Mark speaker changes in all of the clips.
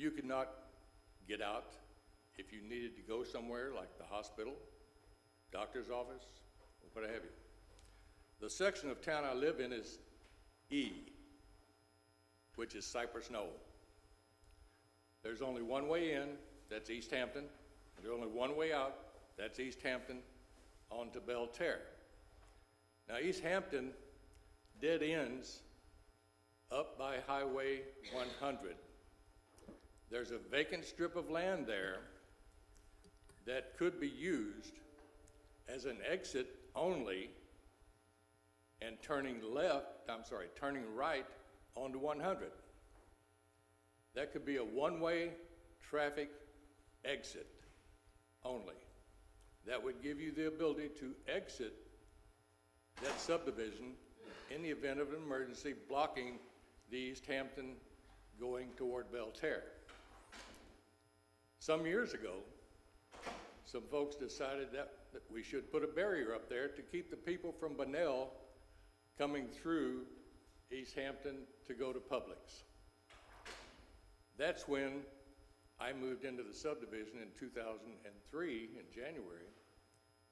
Speaker 1: you could not get out if you needed to go somewhere like the hospital, doctor's office, or what have you. The section of town I live in is E, which is Cypress Knoll. There's only one way in, that's East Hampton. There's only one way out, that's East Hampton onto Belterre. Now, East Hampton dead ends up by Highway 100. There's a vacant strip of land there that could be used as an exit only and turning right onto 100. That could be a one-way traffic exit only. That would give you the ability to exit that subdivision in the event of an emergency, blocking the East Hampton going toward Belterre. Some years ago, some folks decided that we should put a barrier up there to keep the people from Bunnell coming through East Hampton to go to Publix. That's when I moved into the subdivision in 2003 in January,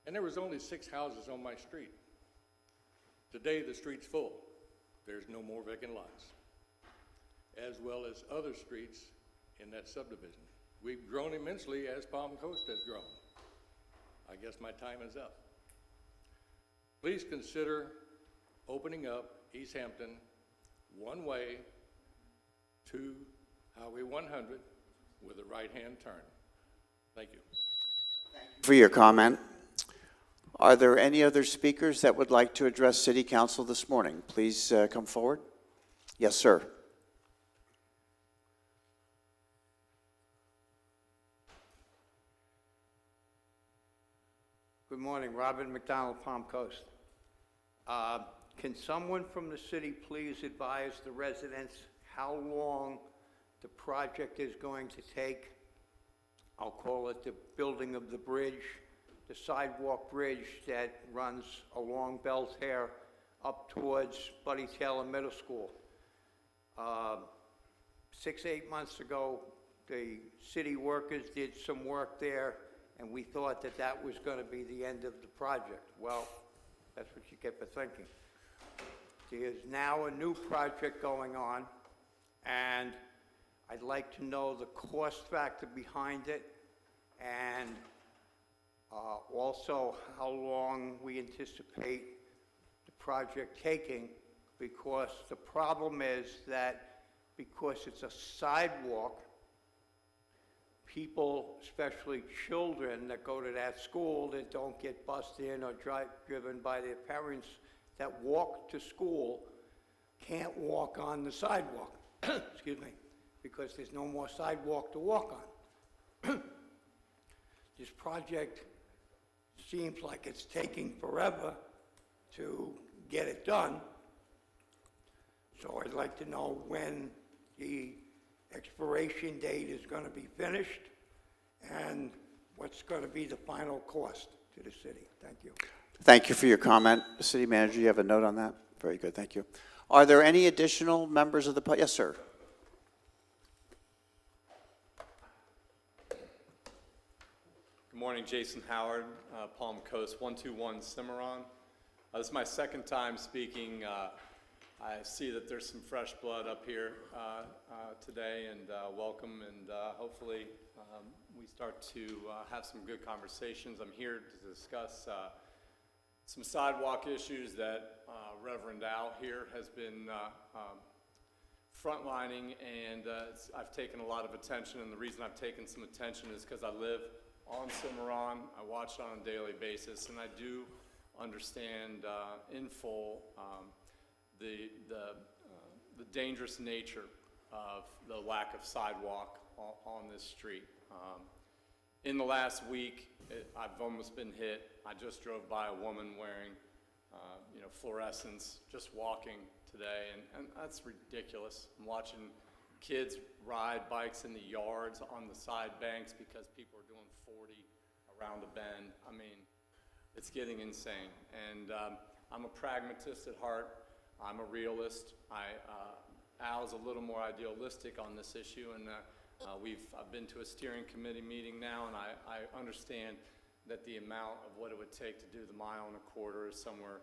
Speaker 1: and there was only 6 houses on my street. Today the street's full. There's no more vacant lots, as well as other streets in that subdivision. We've grown immensely as Palm Coast has grown. I guess my time is up. Please consider opening up East Hampton one way to Highway 100 with a right-hand turn. Thank you.
Speaker 2: For your comment. Are there any other speakers that would like to address City Council this morning? Please come forward. Yes, sir.
Speaker 3: Good morning, Robert McDonald, Palm Coast. Can someone from the city please advise the residents how long the project is going to take? I'll call it the building of the bridge, the sidewalk bridge that runs along Belterre up towards Buddy Taylor Middle School. 6-8 months ago, the city workers did some work there, and we thought that that was going to be the end of the project. Well, that's what you get for thinking. There's now a new project going on, and I'd like to know the cost factor behind it, and also how long we anticipate the project taking, because the problem is that because it's a sidewalk, people, especially children that go to that school that don't get bussed in or driven by their parents that walk to school, can't walk on the sidewalk, excuse me, because there's no more sidewalk to walk on. This project seems like it's taking forever to get it done. So I'd like to know when the expiration date is going to be finished and what's going to be the final cost to the city. Thank you.
Speaker 2: Thank you for your comment. City Manager, you have a note on that? Very good, thank you. Are there any additional members of the public? Yes, sir.
Speaker 4: Good morning, Jason Howard, Palm Coast, 121 Cimarron. This is my second time speaking. I see that there's some fresh blood up here today, and welcome, and hopefully we start to have some good conversations. I'm here to discuss some sidewalk issues that Reverend Al here has been frontlining, and I've taken a lot of attention, and the reason I've taken some attention is because I live on Cimarron. I watch it on a daily basis, and I do understand in full the dangerous nature of the lack of sidewalk on this street. In the last week, I've almost been hit. I just drove by a woman wearing, fluorescents, just walking today, and that's ridiculous. I'm watching kids ride bikes in the yards on the side banks because people are doing 40 around a bend. I mean, it's getting insane. And I'm a pragmatist at heart. I'm a realist. Al's a little more idealistic on this issue, and I've been to a steering committee meeting now, and I understand that the amount of what it would take to do the 1.25 miles is somewhere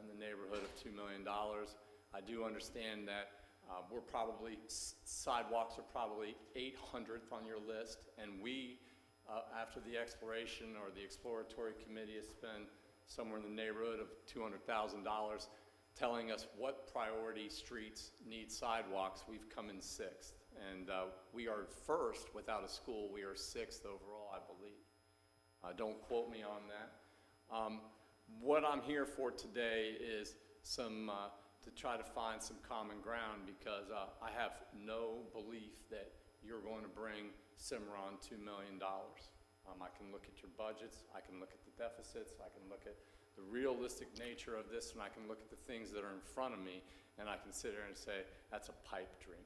Speaker 4: in the neighborhood of $2 million. I do understand that sidewalks are probably 800th on your list, and we, after the exploration or the exploratory committee has spent somewhere in the neighborhood of $200,000 telling us what priority streets need sidewalks, we've come in 6th. And we are first without a school. We are 6th overall, I believe. Don't quote me on that. What I'm here for today is to try to find some common ground, because I have no belief that you're going to bring Cimarron $2 million. I can look at your budgets, I can look at the deficits, I can look at the realistic nature of this, and I can look at the things that are in front of me, and I can sit there and say, that's a pipe dream.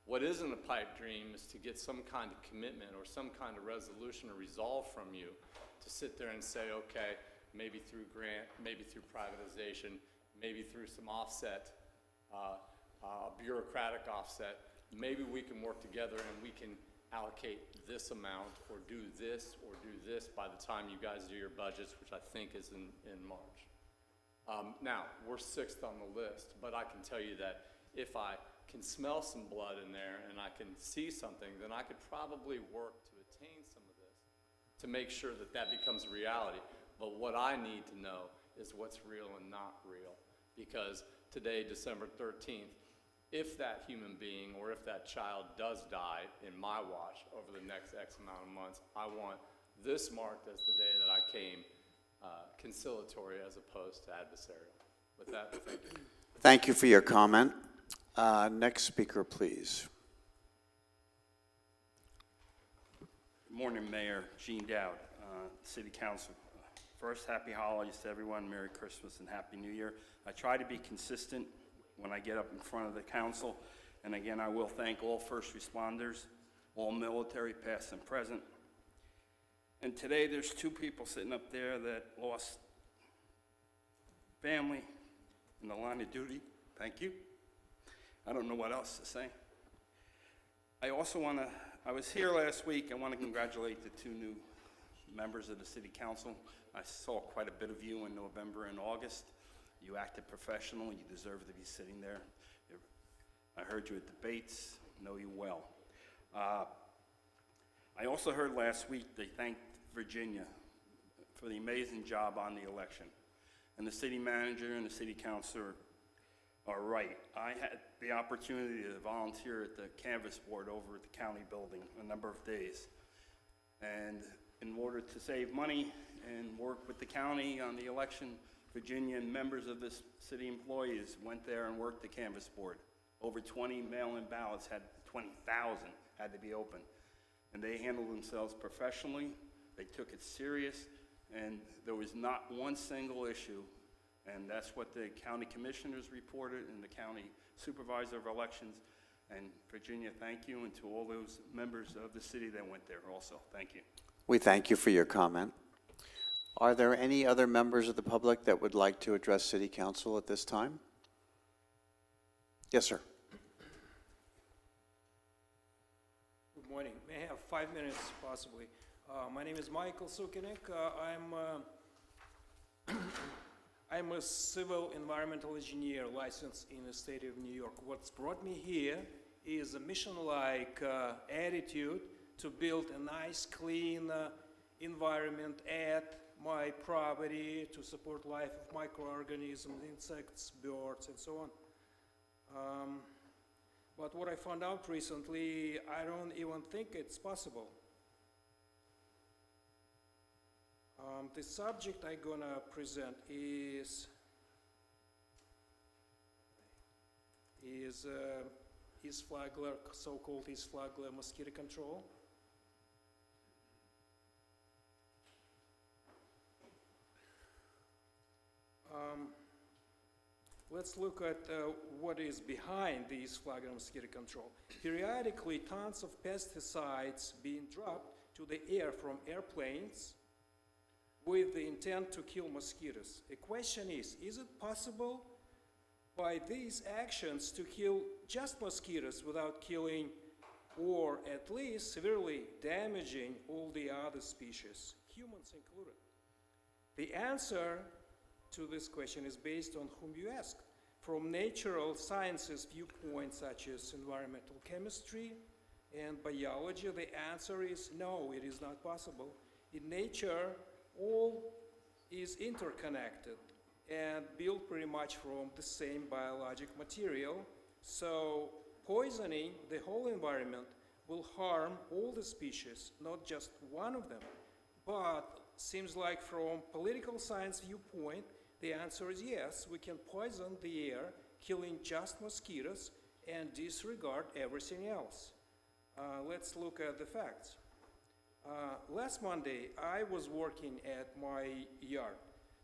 Speaker 4: What isn't a pipe dream is to get some kind of commitment or some kind of resolution or resolve from you to sit there and say, okay, maybe through grant, maybe through privatization, maybe through some offset, bureaucratic offset, maybe we can work together and we can allocate this amount or do this by the time you guys do your budgets, which I think is in March. Now, we're 6th on the list, but I can tell you that if I can smell some blood in there and I can see something, then I could probably work to attain some of this to make sure that that becomes a reality. But what I need to know is what's real and not real. Because today, December 13th, if that human being or if that child does die in my watch over the next X amount of months, I want this marked as the day that I came conciliatory as opposed to adversarial. With that, thank you.
Speaker 2: Thank you for your comment. Next speaker, please.
Speaker 5: Good morning, Mayor Gene Dowd, City Council. First, happy holidays to everyone, Merry Christmas and Happy New Year. I try to be consistent when I get up in front of the council, and again, I will thank all first responders, all military, past and present. And today, there's 2 people sitting up there that lost family in the line of duty. Thank you. I don't know what else to say. I also want to, I was here last week. I want to congratulate the 2 new members of the City Council. I saw quite a bit of you in November and August. You acted professional. You deserve to be sitting there. I heard you at debates. Know you well. I also heard last week they thanked Virginia for the amazing job on the election. And the city manager and the city councilor are right. I had the opportunity to volunteer at the canvas board over at the county building a number of days. And in order to save money and work with the county on the election, Virginia and members of this city employees went there and worked the canvas board. Over 20 mail-in ballots, 20,000 had to be opened. And they handled themselves professionally, they took it serious, and there was not one single issue. And that's what the county commissioners reported and the county supervisor of elections. And Virginia, thank you, and to all those members of the city that went there also, thank you.
Speaker 2: We thank you for your comment. Are there any other members of the public that would like to address City Council at this time? Yes, sir.
Speaker 6: Good morning. May I have 5 minutes, possibly? My name is Michael Sukinik. I'm a civil environmental engineer licensed in the state of New York. What's brought me here is a mission-like attitude to build a nice, clean environment at my property to support life of microorganisms, insects, birds, and so on. But what I found out recently, I don't even think it's possible. The subject I'm gonna present is East Flagler, so-called East Flagler mosquito control. Let's look at what is behind the East Flagler mosquito control. Periodically, tons of pesticides being dropped to the air from airplanes with the intent to kill mosquitoes. The question is it possible by these actions to kill just mosquitoes without killing or at least severely damaging all the other species, humans included? The answer to this question is based on whom you ask. From natural sciences viewpoint, such as environmental chemistry and biology, the answer is no, it is not possible. In nature, all is interconnected and built pretty much from the same biologic material. So poisoning the whole environment will harm all the species, not just one of them. But seems like from political science viewpoint, the answer is yes, we can poison the air, killing just mosquitoes, and disregard everything else. Let's look at the facts. Last Monday, I was working at my yard.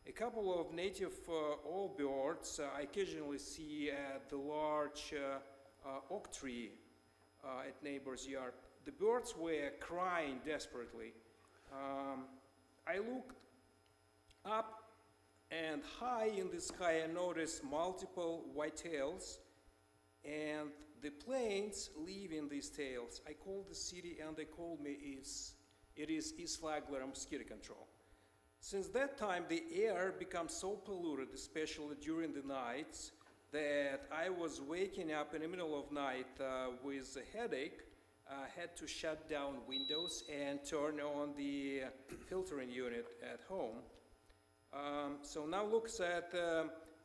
Speaker 6: A couple of native owl birds I occasionally see at the large oak tree at neighbor's yard. The birds were crying desperately. I looked up, and high in the sky I noticed multiple whitetails, and the planes leaving these tails. I called the city, and they told me it is East Flagler Mosquito Control. Since that time, the air becomes so polluted, especially during the nights, that I was waking up in the middle of night with a headache. I had to shut down windows and turn on the filtering unit at home. So now looks at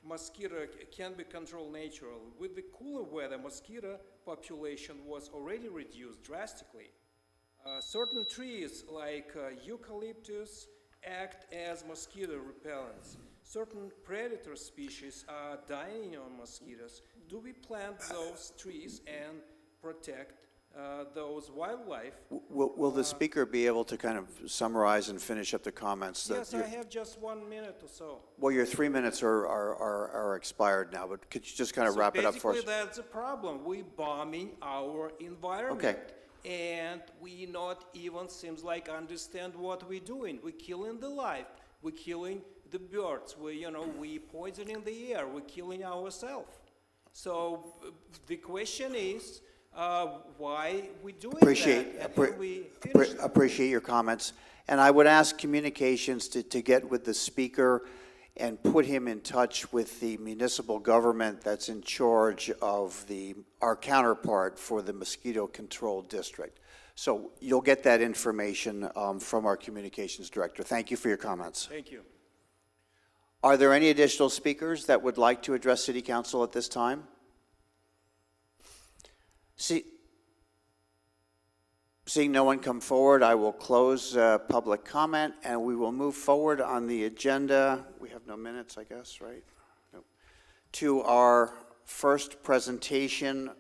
Speaker 6: mosquito can be controlled naturally. With the cooler weather, mosquito population was already reduced drastically. Certain trees like eucalyptus act as mosquito repellents. Certain predator species are dying on mosquitoes. Do we plant those trees and protect those wildlife?
Speaker 2: Will the speaker be able to kind of summarize and finish up the comments? that
Speaker 6: Yes, I
Speaker 2: you're-
Speaker 6: have just 1 minute or so.
Speaker 2: Well, your 3 minutes are expired now, but could you just kind of wrap it up for us?
Speaker 6: Basically, that's the problem. We bombing our environment. And we not even seems like understand what we're doing. We're killing the life. We're killing the birds. We poisoning the air. We're killing ourselves. So the question is, why we doing that? And then we finish it.
Speaker 2: Appreciate your comments. And I would ask communications to get with the speaker and put him in touch with the municipal government that's in charge of our counterpart for the mosquito control district. So you'll get that information from our communications director. Thank you for your comments.
Speaker 6: Thank you.
Speaker 2: Are there any additional speakers that would like to address City Council at this time? Seeing no one come forward, I will close public comment, and we will move forward on the agenda. We have no minutes, I guess, right? Nope. To our first presentation,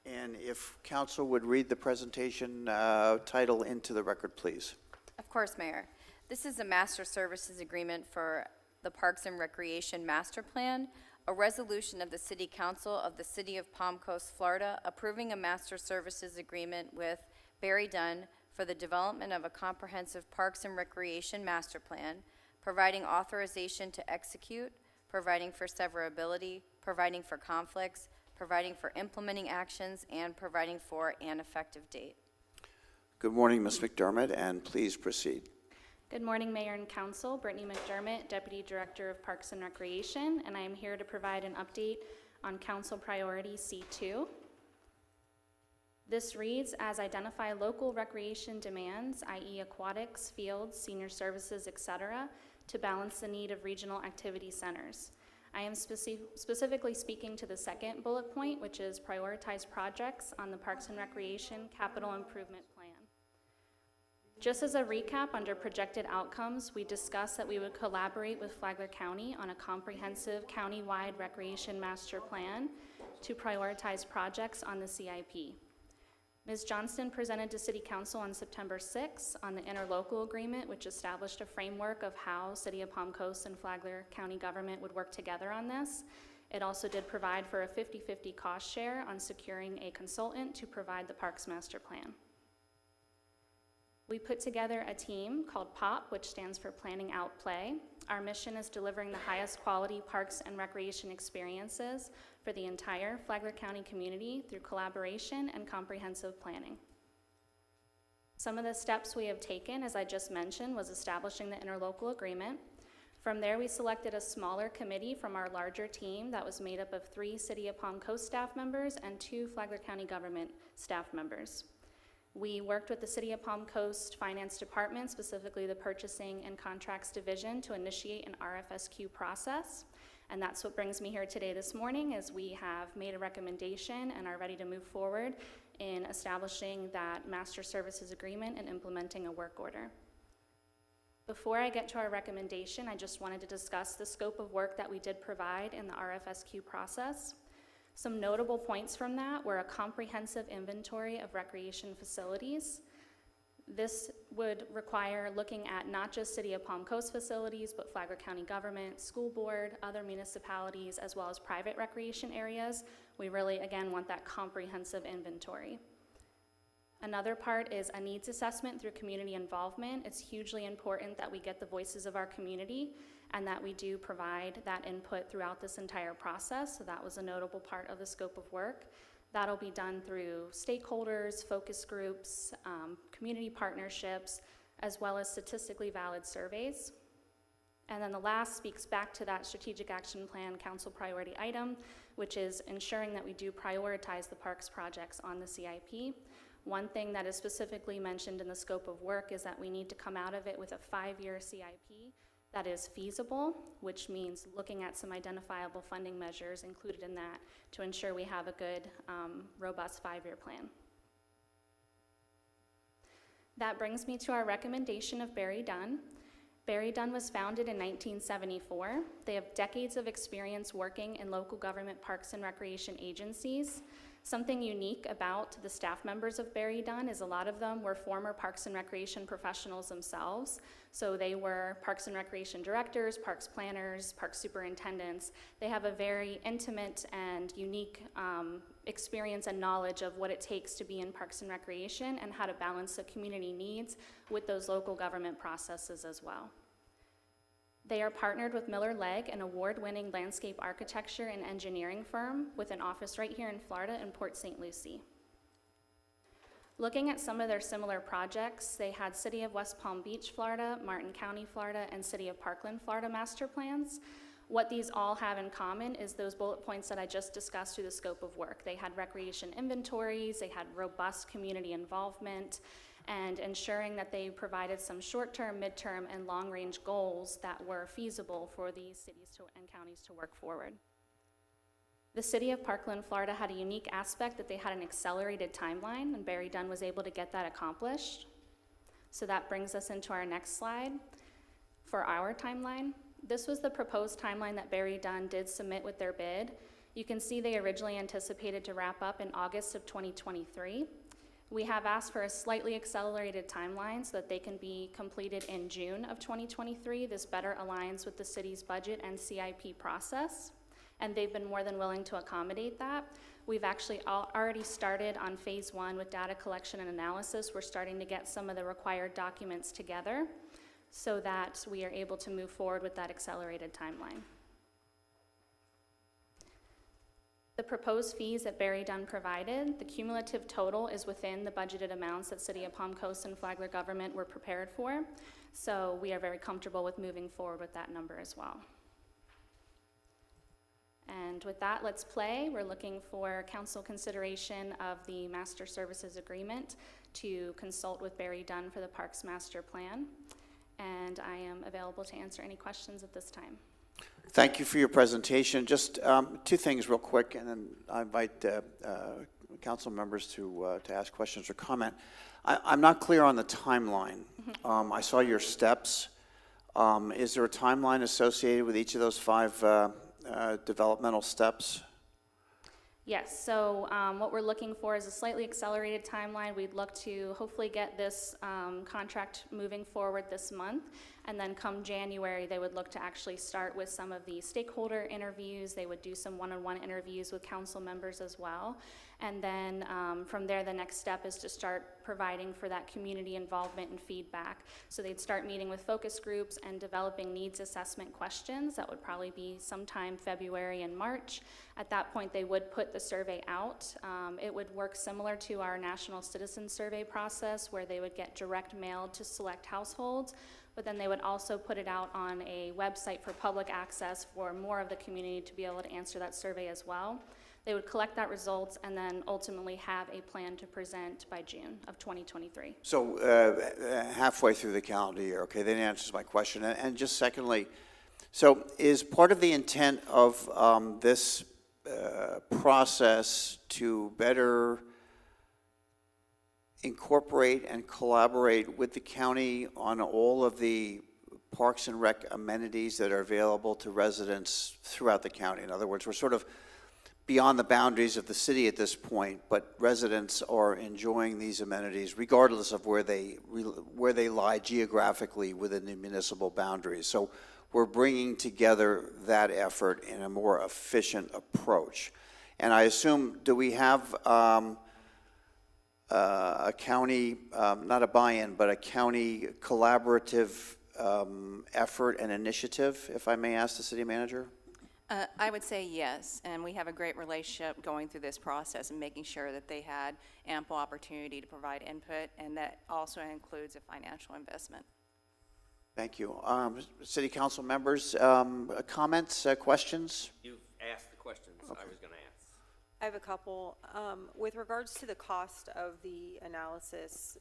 Speaker 2: and if council would read the presentation title into the record, please.
Speaker 7: Of course, Mayor. This is a master services agreement for the Parks and Recreation Master Plan, a resolution of the City Council of the City of Palm Coast, Florida, approving a master services agreement with Barry Dunn for the development of a comprehensive Parks and Recreation Master Plan, providing authorization to execute, providing for severability, providing for conflicts, providing for implementing actions, and providing for an effective date.
Speaker 2: Good morning, Ms. McDermott, and please proceed.
Speaker 8: Good morning, Mayor and Council. Brittany McDermott, Deputy Director of Parks and Recreation, and I am here to provide an update on Council Priority C2. This reads, as identify local recreation demands, i.e. aquatics, fields, senior services, etc., to balance the need of regional activity centers. I am specifically speaking to the second bullet point, which is prioritize projects on the Parks and Recreation Capital Improvement Plan. Just as a recap, under projected outcomes, we discussed that we would collaborate with Flagler County on a comprehensive county-wide recreation master plan to prioritize projects on the CIP. Ms. Johnston presented to City Council on September 6 on the interlocal agreement, which established a framework of how City of Palm Coast and Flagler County government would work together on this. It also did provide for a 50-50 cost share on securing a consultant to provide the Parks Master Plan. We put together a team called POP, which stands for Planning Out Play. Our mission is delivering the highest quality parks and recreation experiences for the entire Flagler County community through collaboration and comprehensive planning. Some of the steps we have taken, as I just mentioned, was establishing the interlocal agreement. From there, we selected a smaller committee from our larger team that was made up of 3 City of Palm Coast staff members and 2 Flagler County government staff members. We worked with the City of Palm Coast Finance Department, specifically the Purchasing and Contracts Division, to initiate an RFSQ process. And that's what brings me here today this morning, is we have made a recommendation and are ready to move forward in establishing that master services agreement and implementing a work order. Before I get to our recommendation, I just wanted to discuss the scope of work that we did provide in the RFSQ process. Some notable points from that were a comprehensive inventory of recreation facilities. This would require looking at not just City of Palm Coast facilities, but Flagler County government, school board, other municipalities, as well as private recreation areas. We really, again, want that comprehensive inventory. Another part is a needs assessment through community involvement. It's hugely important that we get the voices of our community and that we do provide that input throughout this entire process. So that was a notable part of the scope of work. That'll be done through stakeholders, focus groups, community partnerships, as well as statistically valid surveys. And then the last speaks back to that strategic action plan council priority item, which is ensuring that we do prioritize the parks projects on the CIP. One thing that is specifically mentioned in the scope of work is that we need to come out of it with a 5-year CIP that is feasible, which means looking at some identifiable funding measures included in that to ensure we have a good, robust 5-year plan. That brings me to our recommendation of Barry Dunn. Barry Dunn was founded in 1974. They have decades of experience working in local government parks and recreation agencies. Something unique about the staff members of Barry Dunn is a lot of them were former parks and recreation professionals themselves. So they were parks and recreation directors, parks planners, park superintendents. They have a very intimate and unique experience and knowledge of what it takes to be in parks and recreation and how to balance the community needs with those local government processes as well. They are partnered with Miller Legg, an award-winning landscape architecture and engineering firm with an office right here in Florida in Port St. Lucie. Looking at some of their similar projects, they had City of West Palm Beach, Florida, Martin County, Florida, and City of Parkland, Florida master plans. What these all have in common is those bullet points that I just discussed through the scope of work. They had recreation inventories, they had robust community involvement, and ensuring that they provided some short-term, mid-term, and long-range goals that were feasible for these cities and counties to work forward. The City of Parkland, Florida had a unique aspect that they had an accelerated timeline, and Barry Dunn was able to get that accomplished. So that brings us into our next slide. For our timeline, this was the proposed timeline that Barry Dunn did submit with their bid. You can see they originally anticipated to wrap up in August of 2023. We have asked for a slightly accelerated timeline so that they can be completed in June of 2023. This better aligns with the city's budget and CIP process, and they've been more than willing to accommodate that. We've actually already started on phase 1 with data collection and analysis. We're starting to get some of the required documents together so that we are able to move forward with that accelerated timeline. The proposed fees that Barry Dunn provided, the cumulative total is within the budgeted amounts that City of Palm Coast and Flagler government were prepared for. So we are very comfortable with moving forward with that number as well. And with that, let's play. We're looking for council consideration of the master services agreement to consult with Barry Dunn for the Parks Master Plan. And I am available to answer any questions at this time.
Speaker 2: Thank you for your presentation. Just 2 things real quick, and then I invite council members to ask questions or comment. I'm not clear on the timeline. I saw your steps. Is there a timeline associated with each of those 5 developmental steps?
Speaker 8: Yes, so what we're looking for is a slightly accelerated timeline. We'd look to hopefully get this contract moving forward this month, And then come January, they would look to actually start with some of the stakeholder interviews. They would do some one-on-one interviews with council members as well. And then from there, the next step is to start providing for that community involvement and feedback. So they'd start meeting with focus groups and developing needs assessment questions. That would probably be sometime February and March. At that point, they would put the survey out. It would work similar to our national citizen survey process, where they would get direct mail to select households, but then they would also put it out on a website for public access for more of the community to be able to answer that survey as well. They would collect that results and then ultimately have a plan to present by June of 2023.
Speaker 2: So halfway through the calendar year, okay, that answers my question. And just secondly, so is part of the intent of this process to better incorporate and collaborate with the county on all of the Parks and Rec amenities that are available to residents throughout the county? In other words, we're sort of beyond the boundaries of the city at this point, but residents are enjoying these amenities regardless of where they lie geographically within the municipal boundaries. So we're bringing together that effort in a more efficient approach. And I assume, do we have a county, not a buy-in, but a county collaborative effort and initiative, if I may ask the city manager?
Speaker 9: I would say yes, and we have a great relationship going through this process and making sure that they had ample opportunity to provide input, and that also includes a financial investment.
Speaker 2: Thank you. City council members, comments, questions?
Speaker 10: You've asked the questions I was going to ask.
Speaker 11: I have a couple. With regards to the cost of the analysis,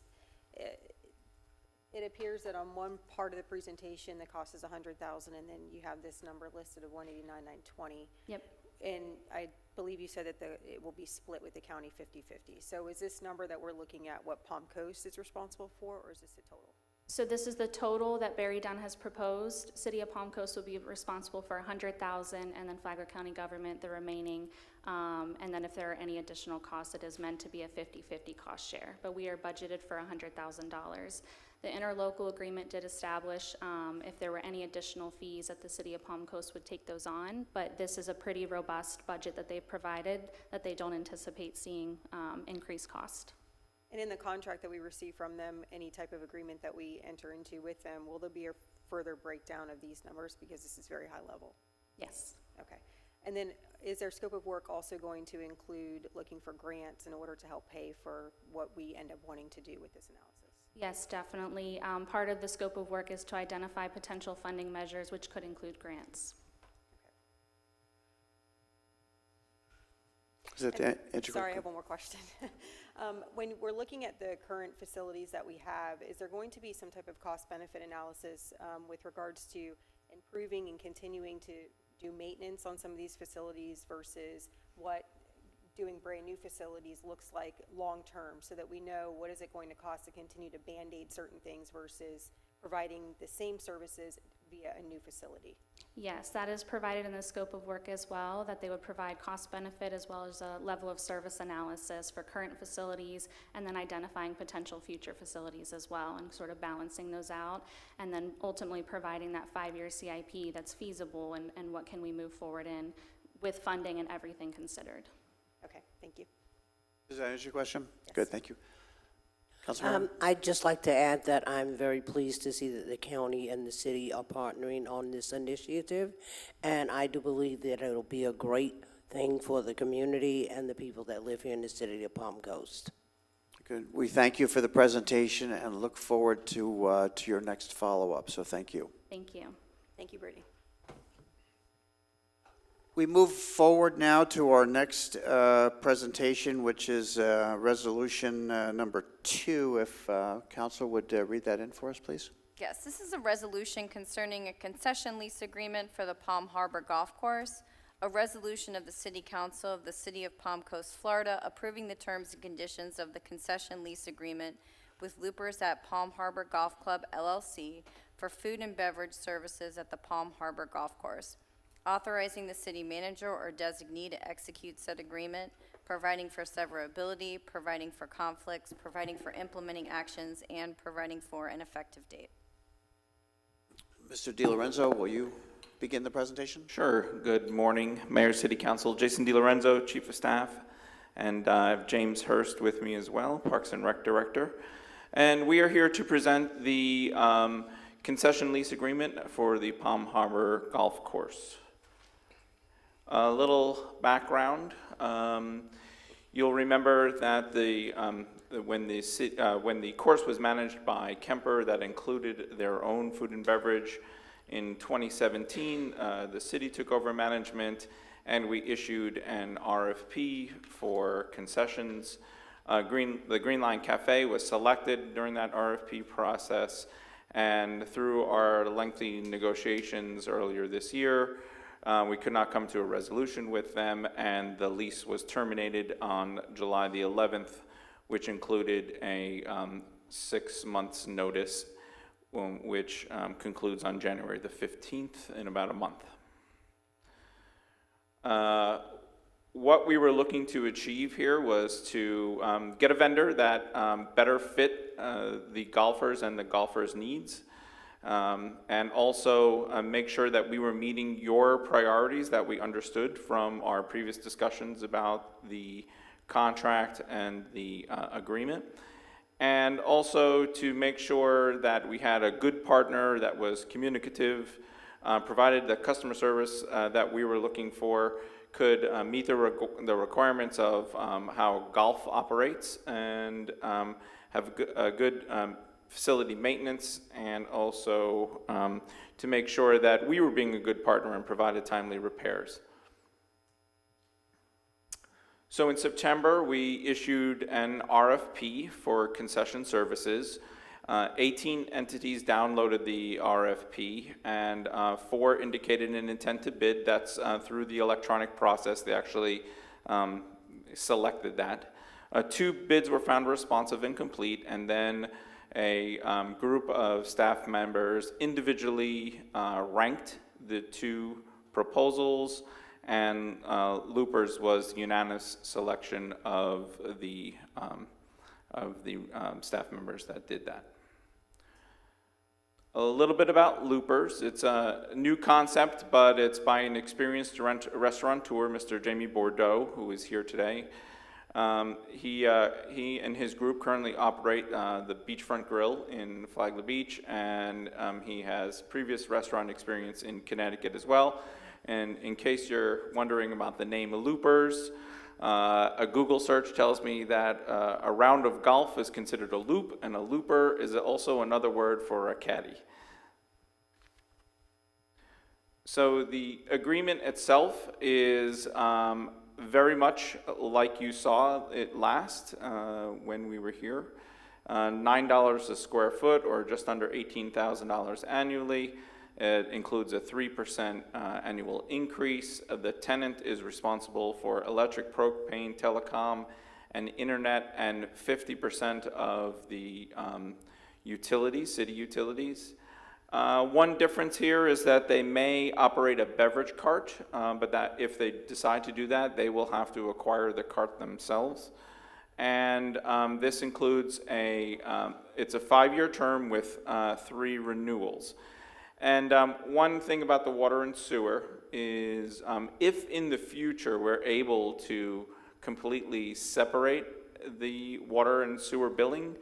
Speaker 11: it appears that on one part of the presentation, the cost is $100,000, and then you have this number listed of $189,920.
Speaker 8: Yep.
Speaker 11: And I believe you said that it will be split with the county 50-50. So is this number that we're looking at what Palm Coast is responsible for, or is this the total?
Speaker 8: So this is the total that Barry Dunn has proposed. City of Palm Coast will be responsible for $100,000, and then Flagler County government the remaining. And then if there are any additional costs, it is meant to be a 50-50 cost share. But we are budgeted for $100,000. The interlocal agreement did establish if there were any additional fees that the City of Palm Coast would take those on. But this is a pretty robust budget that they've provided that they don't anticipate seeing increased cost.
Speaker 11: And in the contract that we receive from them, any type of agreement that we enter into with them, will there be a further breakdown of these numbers, because this is very high level?
Speaker 8: Yes.
Speaker 11: Okay. And then is their scope of work also going to include looking for grants in order to help pay for what we end up wanting to do with this analysis?
Speaker 8: Yes, definitely. Part of the scope of work is to identify potential funding measures, which could include grants.
Speaker 2: Is that the answer?
Speaker 11: Sorry, I have one more question. When we're looking at the current facilities that we have, is there going to be some type of cost-benefit analysis with regards to improving and continuing to do maintenance on some of these facilities versus what doing brand new facilities looks like long-term, so that we know what is it going to cost to continue to Band-Aid certain things versus providing the same services via a new facility?
Speaker 8: Yes, that is provided in the scope of work as well, that they would provide cost benefit as well as a level of service analysis for current facilities, and then identifying potential future facilities as well, and sort of balancing those out, and then ultimately providing that 5-year CIP that's feasible, and what can we move forward in with funding and everything considered.
Speaker 11: Okay, thank you.
Speaker 2: Does that answer your question?
Speaker 11: Yes.
Speaker 2: Good, thank you. Councilmember?
Speaker 12: I'd just like to add that I'm very pleased to see that the county and the city are partnering on this initiative, and I do believe that it'll be a great thing for the community and the people that live here in the city of Palm Coast.
Speaker 2: Good. We thank you for the presentation and look forward to your next follow-up, so thank you.
Speaker 8: Thank you.
Speaker 11: Thank you, Brittany.
Speaker 2: We move forward now to our next presentation, which is resolution number 2. If council would read that in for us, please.
Speaker 7: Yes, this is a resolution concerning a concession lease agreement for the Palm Harbor Golf Course, a resolution of the City Council of the City of Palm Coast, Florida, approving the terms and conditions of the concession lease agreement with Loopers at Palm Harbor Golf Club, LLC, for food and beverage services at the Palm Harbor Golf Course, authorizing the city manager or designee to execute said agreement, providing for severability, providing for conflicts, providing for implementing actions, and providing for an effective date.
Speaker 2: Mr. DiLorenzo, will you begin the presentation?
Speaker 13: Sure. Good morning, Mayor, City Council. Jason DiLorenzo, Chief of Staff, and I have James Hurst with me as well, Parks and Rec Director. And we are here to present the concession lease agreement for the Palm Harbor Golf Course. A little background. You'll remember that when the course was managed by Kemper, that included their own food and beverage. In 2017, the city took over management, and we issued an RFP for concessions. The Green Line Cafe was selected during that RFP process, and through our lengthy negotiations earlier this year, we could not come to a resolution with them, and the lease was terminated on July the 11th, which included a 6 months notice, which concludes on January the 15th in about a month. What we were looking to achieve here was to get a vendor that better fit the golfers and the golfers' needs, and also make sure that we were meeting your priorities that we understood from our previous discussions about the contract and the agreement, and also to make sure that we had a good partner that was communicative, provided the customer service that we were looking for, could meet the requirements of how golf operates, and have a good facility maintenance, and also to make sure that we were being a good partner and provided timely repairs. So in September, we issued an RFP for concession services. 18 entities downloaded the RFP, and 4 indicated an intent to bid. That's through the electronic process. They actually selected that. 2 bids were found responsive and complete, and then a group of staff members individually ranked the 2 proposals, and Loopers was unanimous selection of the staff members that did that. A little bit about Loopers. It's a new concept, but it's by an experienced restaurateur, Mr. Jamie Bordeaux, who is here today. He and his group currently operate the Beachfront Grill in Flagler Beach, and he has previous restaurant experience in Connecticut as well. And in case you're wondering about the name Loopers, a Google search tells me that a round of golf is considered a loop, and a looper is also another word for a caddy. So the agreement itself is very much like you saw it last when we were here. $9 a square foot, or just under $18,000 annually. It includes a 3% annual increase. The tenant is responsible for electric, propane, telecom, and internet, and 50% of the utilities, city utilities. One difference here is that they may operate a beverage cart, but that if they decide to do that, they will have to acquire the cart themselves. And this includes it's a 5-year term with 3 renewals. And one thing about the water and sewer is if in the future we're able to completely separate the water and sewer billing,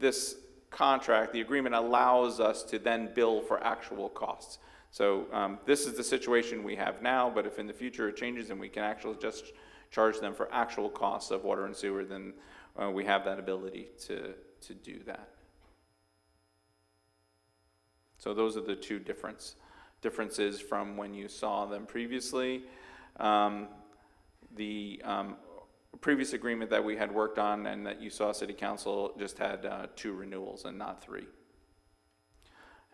Speaker 13: this contract, the agreement, allows us to then bill for actual costs. So this is the situation we have now, but if in the future it changes and we can actually just charge them for actual costs of water and sewer, then we have that ability to do that. So those are the 2 differences from when you saw them previously. The previous agreement that we had worked on and that you saw City Council just had 2 renewals and not 3.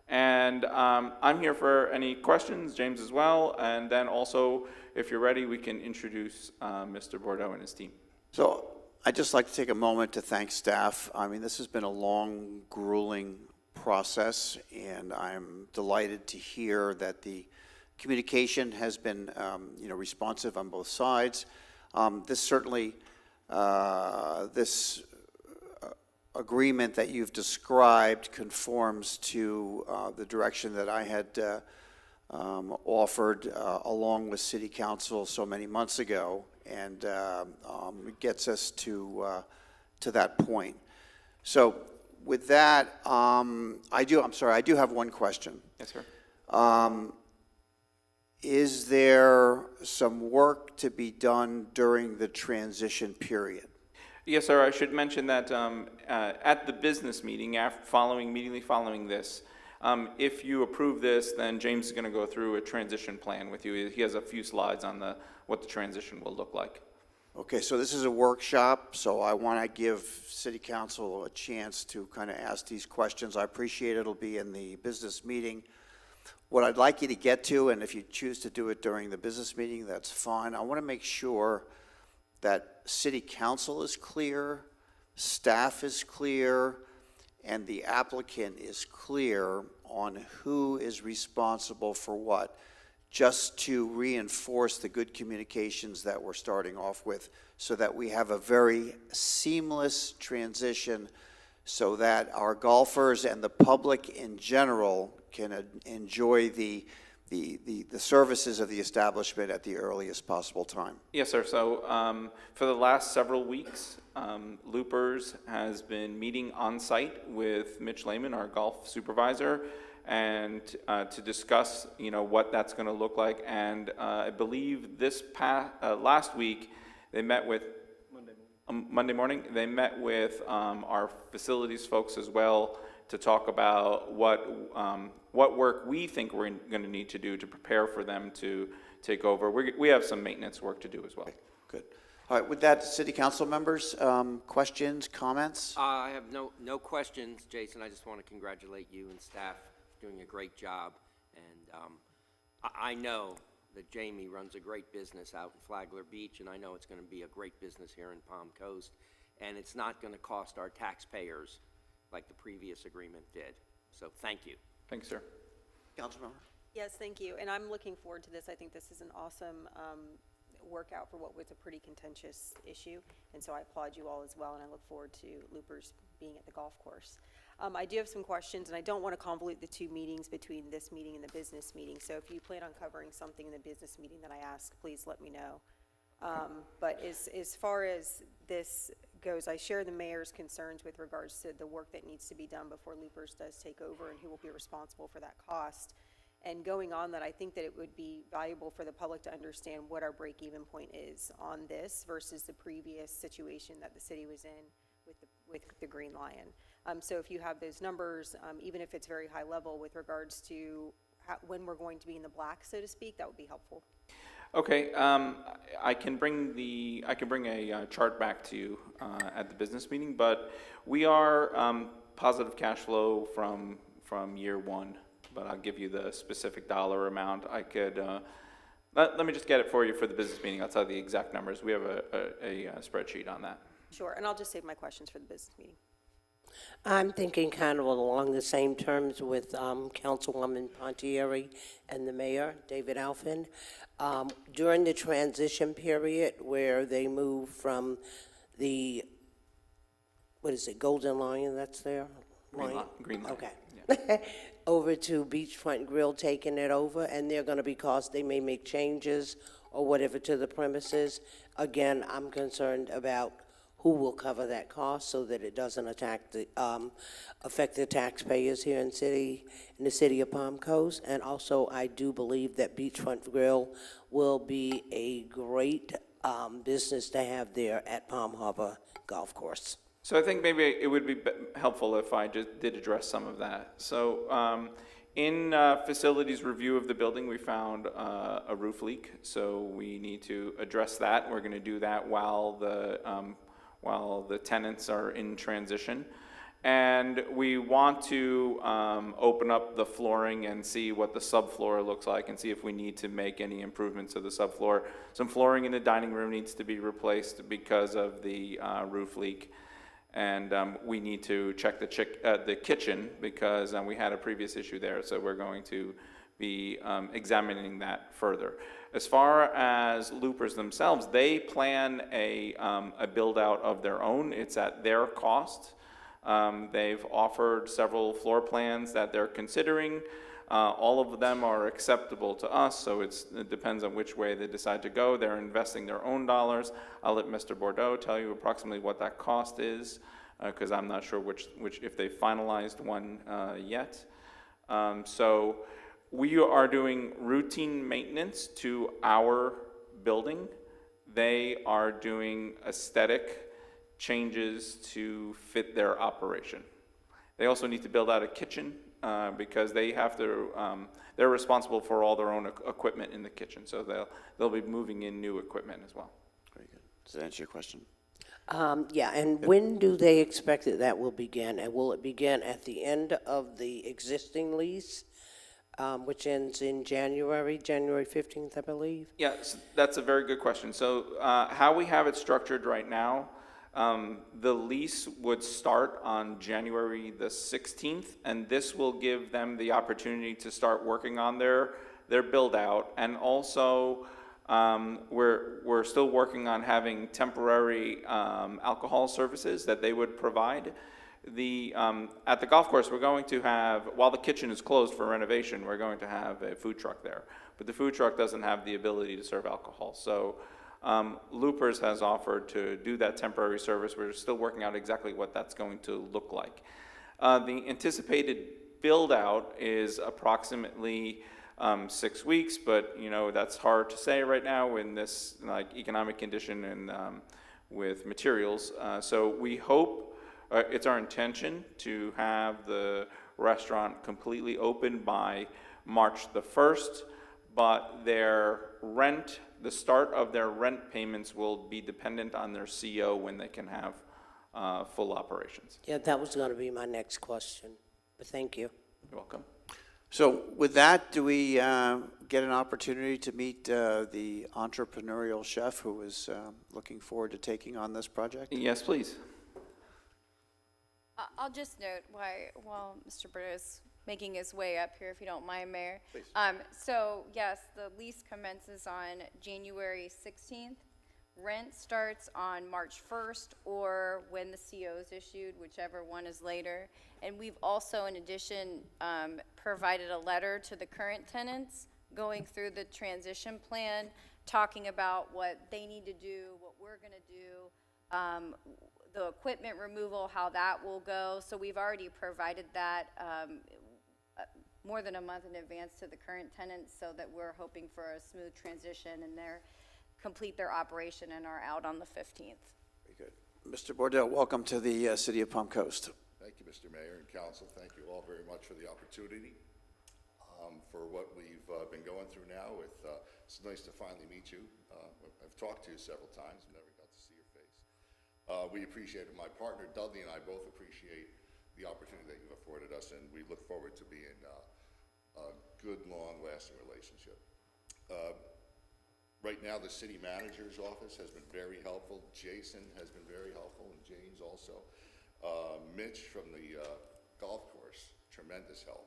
Speaker 13: And I'm here for any questions, James as well, and then also, if you're ready, we can introduce Mr. Bordeaux and his team.
Speaker 2: So I'd just like to take a moment to thank staff. I mean, this has been a long, grueling process, and I'm delighted to hear that the communication has been, responsive on both sides. This certainly, this agreement that you've described conforms to the direction that I had offered along with City Council so many months ago, and it gets us to that point. So with that, I do have one question.
Speaker 13: Yes, sir.
Speaker 2: Is there some work to be done during the transition period?
Speaker 13: Yes, sir. I should mention that at the business meeting, immediately following this, if you approve this, then James is going to go through a transition plan with you. He has a few slides on what the transition will look like.
Speaker 2: Okay, so this is a workshop, so I want to give City Council a chance to kind of ask these questions. I appreciate it'll be in the business meeting. What I'd like you to get to, and if you choose to do it during the business meeting, that's fine. I want to make sure that City Council is clear, staff is clear, and the applicant is clear on who is responsible for what, just to reinforce the good communications that we're starting off with, so that we have a very seamless transition, so that our golfers and the public in general can enjoy the services of the establishment at the earliest possible time.
Speaker 13: Yes, sir. So for the last several weeks, Loopers has been meeting on site with Mitch Lehman, our golf supervisor, and to discuss, what that's going to look like. And I believe last week they met with Monday morning. They met with our facilities folks as well to talk about what work we think we're going to need to do to prepare for them to take over. We have some maintenance work to do as well.
Speaker 2: Good. All right, with that, City Council members, questions, comments?
Speaker 10: I have no questions, Jason. I just want to congratulate you and staff for doing a great job. And I know that Jamie runs a great business out in Flagler Beach, and I know it's going to be a great business here in Palm Coast. And it's not going to cost our taxpayers like the previous agreement did. So thank you.
Speaker 13: Thanks, sir.
Speaker 2: Councilmember?
Speaker 11: Yes, thank you, and I'm looking forward to this. I think this is an awesome workout for what was a pretty contentious issue, and so I applaud you all as well, and I look forward to Loopers being at the golf course. I do have some questions, and I don't want to convolute the two meetings between this meeting and the business meeting, so if you plan on covering something in the business meeting that I ask, please let me know. But as far as this goes, I share the mayor's concerns with regards to the work that needs to be done before Loopers does take over and who will be responsible for that cost. And going on that, I think that it would be valuable for the public to understand what our break-even point is on this versus the previous situation that the city was in with the Green Lion. So if you have those numbers, even if it's very high level with regards to when we're going to be in the black, so to speak, that would be helpful.
Speaker 13: Okay, I can bring a chart back to you at the business meeting, but we are positive cash flow from year one. But I'll give you the specific dollar amount. I could let me just get it for you for the business meeting. I'll tell you the exact numbers. We have a spreadsheet on that.
Speaker 11: Sure, and I'll just save my questions for the business meeting.
Speaker 12: I'm thinking kind of along the same terms with Councilwoman Pontieri and the mayor, David Alfin. During the transition period where they move from the, Golden Lion that's there?
Speaker 13: Green Lion.
Speaker 12: Okay. Yeah. Over to Beachfront Grill taking it over, and they're going to be costs. They may make changes or whatever to the premises. Again, I'm concerned about who will cover that cost so that it doesn't affect the taxpayers here in the city of Palm Coast. And also, I do believe that Beachfront Grill will be a great business to have there at Palm Harbor Golf Course.
Speaker 13: So I think maybe it would be helpful if I just did address some of that. So in facilities review of the building, we found a roof leak. So we need to address that. We're going to do that while the tenants are in transition. And we want to open up the flooring and see what the subfloor looks like and see if we need to make any improvements to the subfloor. Some flooring in the dining room needs to be replaced because of the roof leak. And we need to check the kitchen because we had a previous issue there, so we're going to be examining that further. As far as Loopers themselves, they plan a build-out of their own. It's at their cost. They've offered several floor plans that they're considering. All of them are acceptable to us, so it depends on which way they decide to go. They're investing their own dollars. I'll let Mr. Bordeaux tell you approximately what that cost is, because I'm not sure which if they finalized one yet. So we are doing routine maintenance to our building. They are doing aesthetic changes to fit their operation. They also need to build out a kitchen because they have to, they're responsible for all their own equipment in the kitchen. So they'll be moving in new equipment as well.
Speaker 2: Very good. Does that answer your question?
Speaker 12: Yeah, and when do they expect that will begin? And will it begin at the end of the existing lease, which ends in January 15th, I believe?
Speaker 13: Yes, that's a very good question. So how we have it structured right now, the lease would start on January the 16th, and this will give them the opportunity to start working on their build out. And also, we're still working on having temporary alcohol services that they would provide. At the golf course, we're going to have, while the kitchen is closed for renovation, we're going to have a food truck there. But the food truck doesn't have the ability to serve alcohol. So Loopers has offered to do that temporary service. We're still working out exactly what that's going to look like. The anticipated build out is approximately 6 weeks, but that's hard to say right now in this economic condition and with materials. So we hope, it's our intention to have the restaurant completely open by March the 1st, but the start of their rent payments will be dependent on their CO when they can have full operations.
Speaker 12: Yeah, that was going to be my next question, but thank you.
Speaker 13: You're welcome.
Speaker 2: So with that, do we get an opportunity to meet the entrepreneurial chef who is looking forward to taking on this project?
Speaker 13: Yes, please.
Speaker 7: I'll just note while Mr. Bordeaux is making his way up here, if you don't mind, Mayor.
Speaker 1: Please.
Speaker 7: So yes, the lease commences on January 16th. Rent starts on March 1st or when the CO is issued, whichever one is later. And we've also, in addition, provided a letter to the current tenants going through the transition plan, talking about what they need to do, what we're going to do, the equipment removal, how that will go. So we've already provided that more than a month in advance to the current tenants so that we're hoping for a smooth transition and complete their operation and are out on the 15th.
Speaker 2: Very good. Mr. Bordeaux, welcome to the City of Palm Coast.
Speaker 14: Thank you, Mr. Mayor and Council. Thank you all very much for the opportunity. For what we've been going through now, it's nice to finally meet you. I've talked to you several times, never got to see your face. We appreciate it. My partner Dudley and I both appreciate the opportunity that you've afforded us, and we look forward to being a good, long-lasting relationship. Right now, the city manager's office has been very helpful. Jason has been very helpful, and James also. Mitch from the golf course, tremendous help.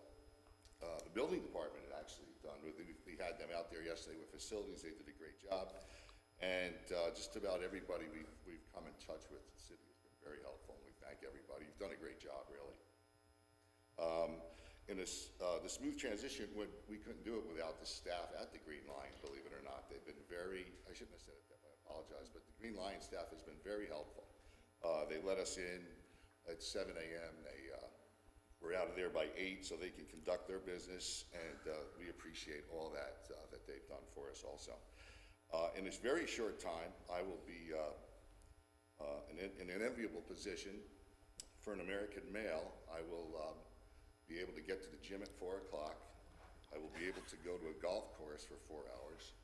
Speaker 14: The building department had actually done, we had them out there yesterday with facilities. They did a great job. And just about everybody we've come in touch with the city has been very helpful, and we thank everybody. You've done a great job, really. In the smooth transition, we couldn't do it without the staff at the Green Lion, believe it or not. They've been I shouldn't have said it that way, I apologize, but the Green Lion staff has been very helpful. They let us in at 7 a.m. They were out of there by 8 so they can conduct their business, and we appreciate all that they've done for us also. In this very short time, I will be in an enviable position for an American male. I will be able to get to the gym at 4 o'clock. I will be able to go to a golf course for 4 hours.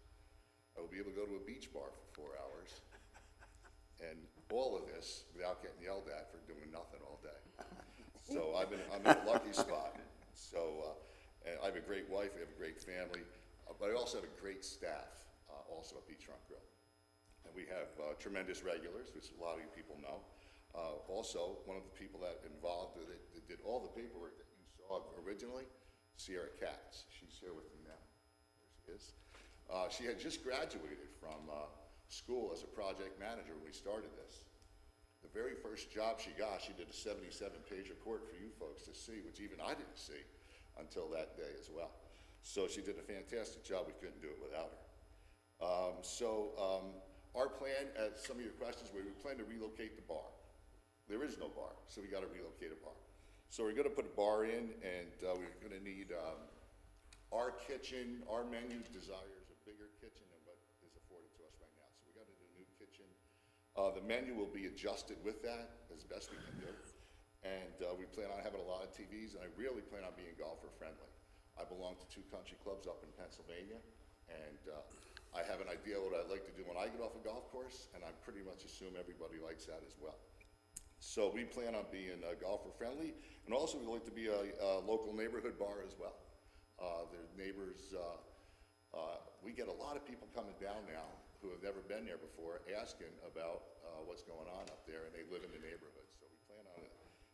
Speaker 14: I will be able to go to a beach bar for 4 hours. And all of this without getting yelled at for doing nothing all day. So I'm in a lucky spot. So and I have a great wife, we have a great family, but I also have a great staff also at Beachfront Grill. And we have tremendous regulars, which a lot of you people know. Also, one of the people that involved with it, that did all the paperwork that you saw originally, Sierra Katz. She's here with me now. There she is. She had just graduated from school as a project manager when we started this. The very first job she got, she did a 77-page report for you folks to see, which even I didn't see until that day as well. So she did a fantastic job. We couldn't do it without her. Our plan, as some of your questions, we plan to relocate the bar. There is no bar, so we got to relocate a bar. So we're going to put a bar in, and we're going to need our kitchen. Our menu desires a bigger kitchen than what is afforded to us right now. So we got to do a new kitchen. The menu will be adjusted with that as best we can do, and we plan on having a lot of TVs. And I really plan on being golfer friendly. I belong to 2 country clubs up in Pennsylvania, and I have an idea what I'd like to do when I get off a golf course, and I pretty much assume everybody likes that as well. So we plan on being golfer friendly, and also we like to be a local neighborhood bar as well. The neighbors, we get a lot of people coming down now who have never been there before asking about what's going on up there, and they live in the neighborhood. So we plan on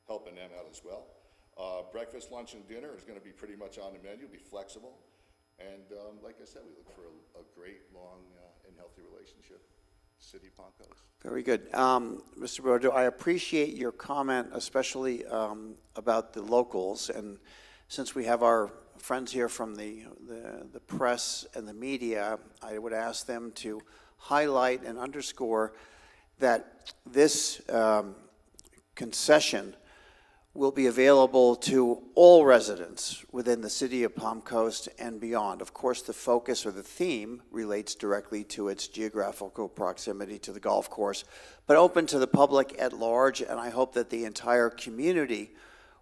Speaker 14: helping them out as well. Breakfast, lunch, and dinner is going to be pretty much on the menu, be flexible. And like I said, we look for a great, long, and healthy relationship, City of Palm Coast.
Speaker 2: Very good. Mr. Bordeaux, I appreciate your comment, especially about the locals. And since we have our friends here from the press and the media, I would ask them to highlight and underscore that this concession will be available to all residents within the city of Palm Coast and beyond. Of course, the focus or the theme relates directly to its geographical proximity to the golf course, but open to the public at large, and I hope that the entire community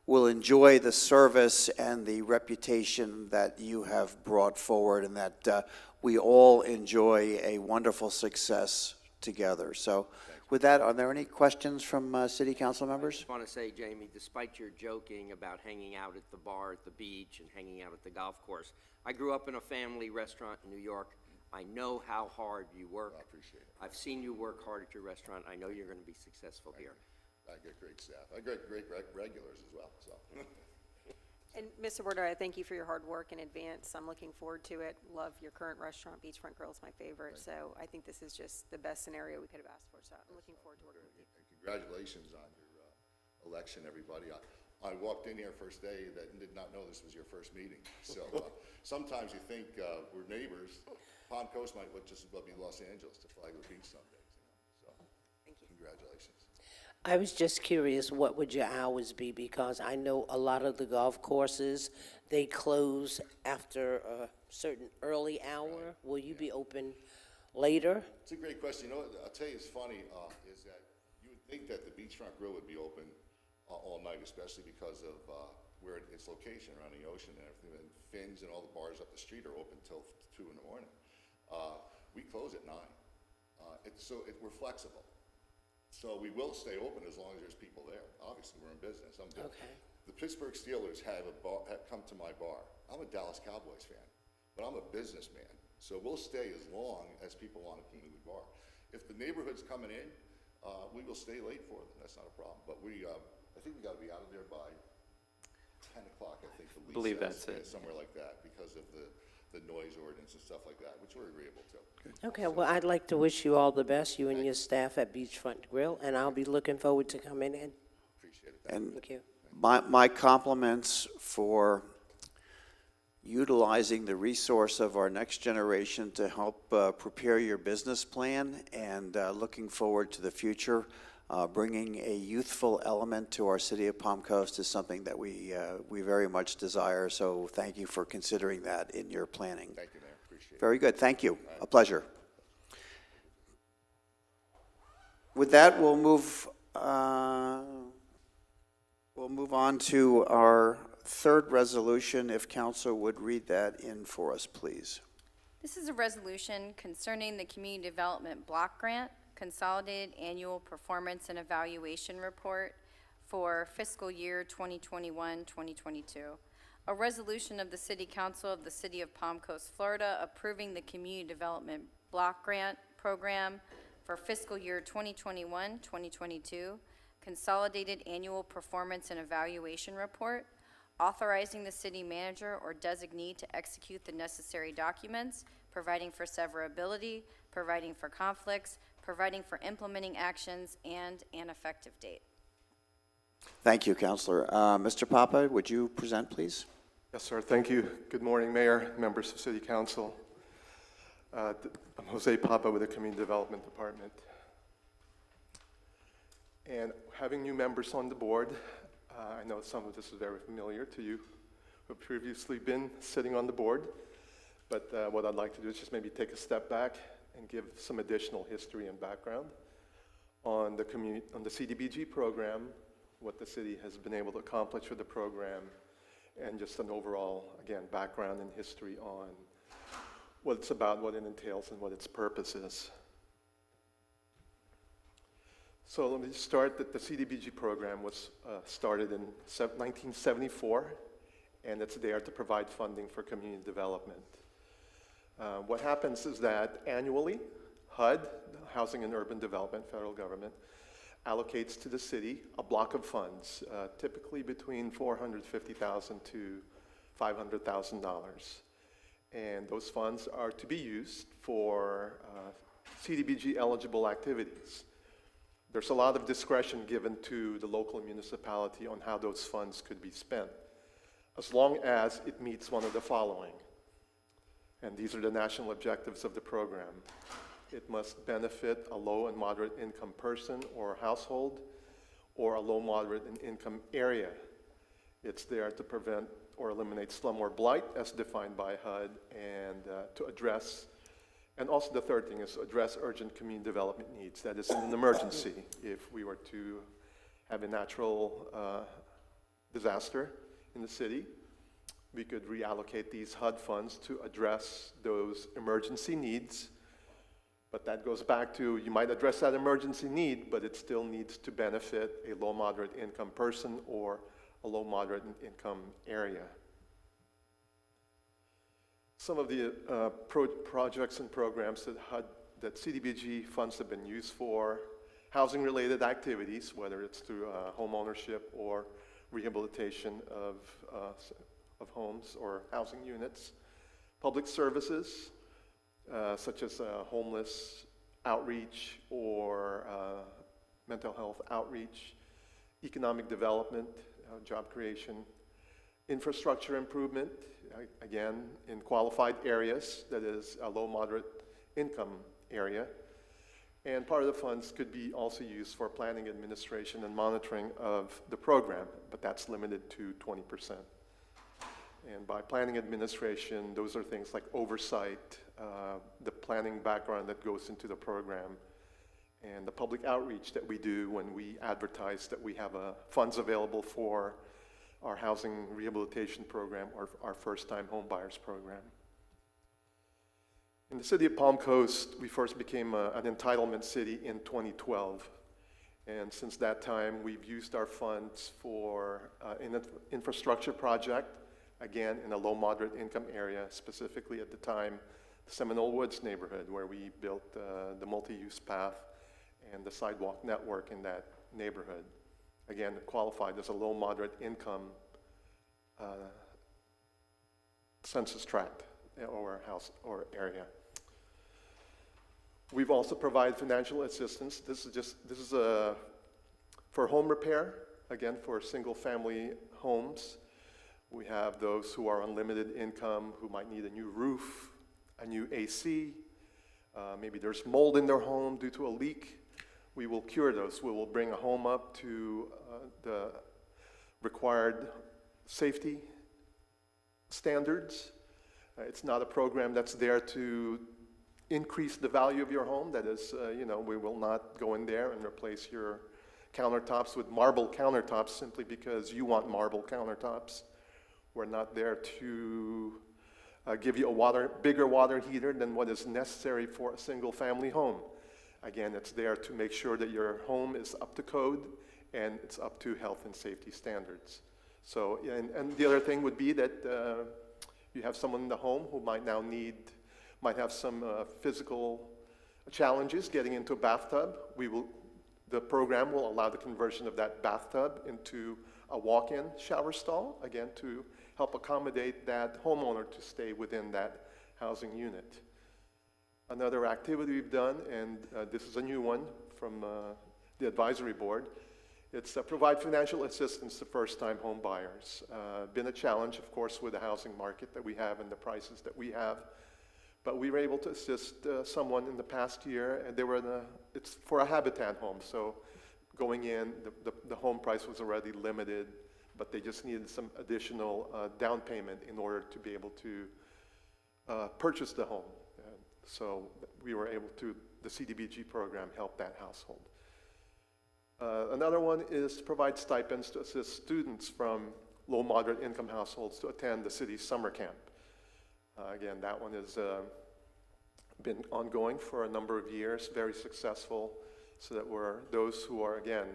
Speaker 2: will enjoy the service and the reputation that you have brought forward, and that we all enjoy a wonderful success together. So with that, are there any questions from city council
Speaker 10: I
Speaker 2: members?
Speaker 10: just want to say, Jamie, despite your joking about hanging out at the bar at the beach and hanging out at the golf course, I grew up in a family restaurant in New York. I know how hard you work.
Speaker 14: I appreciate it.
Speaker 10: I've seen you work hard at your restaurant. I know you're going to be successful here.
Speaker 14: I get great staff. I get great regulars as well, so.
Speaker 11: And Mr. Bordeaux, I thank you for your hard work in advance. I'm looking forward to it. Love your current restaurant. Beachfront Grill is my favorite. So I think this is just the best scenario we could have asked for. So I'm looking forward to working with you.
Speaker 14: And congratulations on your election, everybody. I walked in here first day that did not know this was your first meeting. So sometimes you think we're neighbors. Palm Coast might just as well be Los Angeles to Flagler Beach some days. So
Speaker 11: Thank you.
Speaker 14: Congratulations.
Speaker 12: I was just curious, what would your hours be? Because I know a lot of the golf courses, they close after a certain early hour. Will you be open later?
Speaker 14: It's a great question. You know what, I'll tell you, it's funny, is that you would think that the Beachfront Grill would be open all night, especially because of where its location around the ocean and everything. And Finn's and all the bars up the street are open till 2 in the morning. We close at 9. We're flexible. So we will stay open as long as there's people there. Obviously, we're in business.
Speaker 12: Okay.
Speaker 14: The Pittsburgh Steelers have come to my bar. I'm a Dallas Cowboys fan, but I'm a businessman. So we'll stay as long as people want to come to the bar. If the neighborhood's coming in, we will stay late for them. That's not a problem. But I think we got to be out of there by 10 o'clock, I think. The lease
Speaker 13: Believe
Speaker 14: says,
Speaker 13: that's it.
Speaker 14: Somewhere like that, because of the noise ordinance and stuff like that, which we're agreeable to.
Speaker 12: Okay, well, I'd like to wish you all the best, you and your staff at Beachfront Grill, and I'll be looking forward to coming in.
Speaker 14: Appreciate it.
Speaker 2: And
Speaker 12: Thank you.
Speaker 2: my compliments for utilizing the resource of our next generation to help prepare your business plan, and looking forward to the future. Bringing a youthful element to our city of Palm Coast is something that we very much desire, so thank you for considering that in your planning.
Speaker 14: Thank you, Mayor. Appreciate it.
Speaker 2: Very good, thank you. A pleasure. With that, we'll move on to our third resolution. If council would read that in for us, please.
Speaker 7: This is a resolution concerning the Community Development Block Grant Consolidated Annual Performance and Evaluation Report for fiscal year 2021-2022. A resolution of the City Council of the City of Palm Coast, Florida, approving the Community Development Block Grant Program for fiscal year 2021-2022, Consolidated Annual Performance and Evaluation Report, authorizing the city manager or designee to execute the necessary documents, providing for severability, providing for conflicts, providing for implementing actions, and an effective date.
Speaker 2: Thank you, Counselor. Mr. Papa, would you present, please?
Speaker 15: Yes, sir. Thank you. Good morning, Mayor, members of City Council. I'm Jose Papa with the Community Development Department. And having new members on the board, I know some of this is very familiar to you who have previously been sitting on the board, but what I'd like to do is just maybe take a step back and give some additional history and background on the CDBG program, what the city has been able to accomplish with the program, and just an overall, again, background and history on what it's about, what it entails, and what its purpose is. So let me start that the CDBG program was started in 1974, and it's there to provide funding for community development. What happens is that annually, HUD, Housing and Urban Development, federal government, allocates to the city a block of funds, typically between $450,000 to $500,000. And those funds are to be used for CDBG eligible activities. There's a lot of discretion given to the local municipality on how those funds could be spent, as long as it meets one of the following. And these are the national objectives of the program. It must benefit a low and moderate income person or household, or a low moderate income area. It's there to prevent or eliminate slum or blight as defined by HUD, and to address, and also the third thing is to address urgent community development needs. That is in an emergency. If we were to have a natural disaster in the city, we could reallocate these HUD funds to address those emergency needs. But that goes back to, you might address that emergency need, but it still needs to benefit a low moderate income person or a low moderate income area. Some of the projects and programs that CDBG funds have been used for: housing related activities, whether it's through home ownership or rehabilitation of homes or housing units; public services, such as homeless outreach or mental health outreach; economic development, job creation; infrastructure improvement, again, in qualified areas, that is a low moderate income area. And part of the funds could be also used for planning, administration, and monitoring of the program, but that's limited to 20%. And by planning administration, those are things like oversight, the planning background that goes into the program, and the public outreach that we do when we advertise that we have funds available for our housing rehabilitation program or our first-time home buyers program. In the city of Palm Coast, we first became an entitlement city in 2012. And since that time, we've used our funds for an infrastructure project, again, in a low moderate income area, specifically at the time, the Seminole Woods neighborhood, where we built the multi-use path and the sidewalk network in that neighborhood. Again, qualified as a low moderate income census tract or house or area. We've also provided financial assistance. This is for home repair, again, for single family homes. We have those who are on limited income, who might need a new roof, a new AC. Maybe there's mold in their home due to a leak. We will cure those. We will bring a home up to the required safety standards. It's not a program that's there to increase the value of your home. That is, we will not go in there and replace your countertops with marble countertops simply because you want marble countertops. We're not there to give you a bigger water heater than what is necessary for a single family home. Again, it's there to make sure that your home is up to code and it's up to health and safety standards. So, and the other thing would be that you have someone in the home who might have some physical challenges getting into a bathtub. The program will allow the conversion of that bathtub into a walk-in shower stall, again, to help accommodate that homeowner to stay within that housing unit. Another activity we've done, and this is a new one from the advisory board, it's provide financial assistance to first-time home buyers. Been a challenge, of course, with the housing market that we have and the prices that we have. But we were able to assist someone in the past year, and they were it's for a Habitat home. So going in, the home price was already limited, but they just needed some additional down payment in order to be able to purchase the home. So we were able to, the CDBG program helped that household. Another one is to provide stipends to assist students from low moderate income households to attend the city's summer camp. Again, that one has been ongoing for a number of years, very successful, so that those who are, again,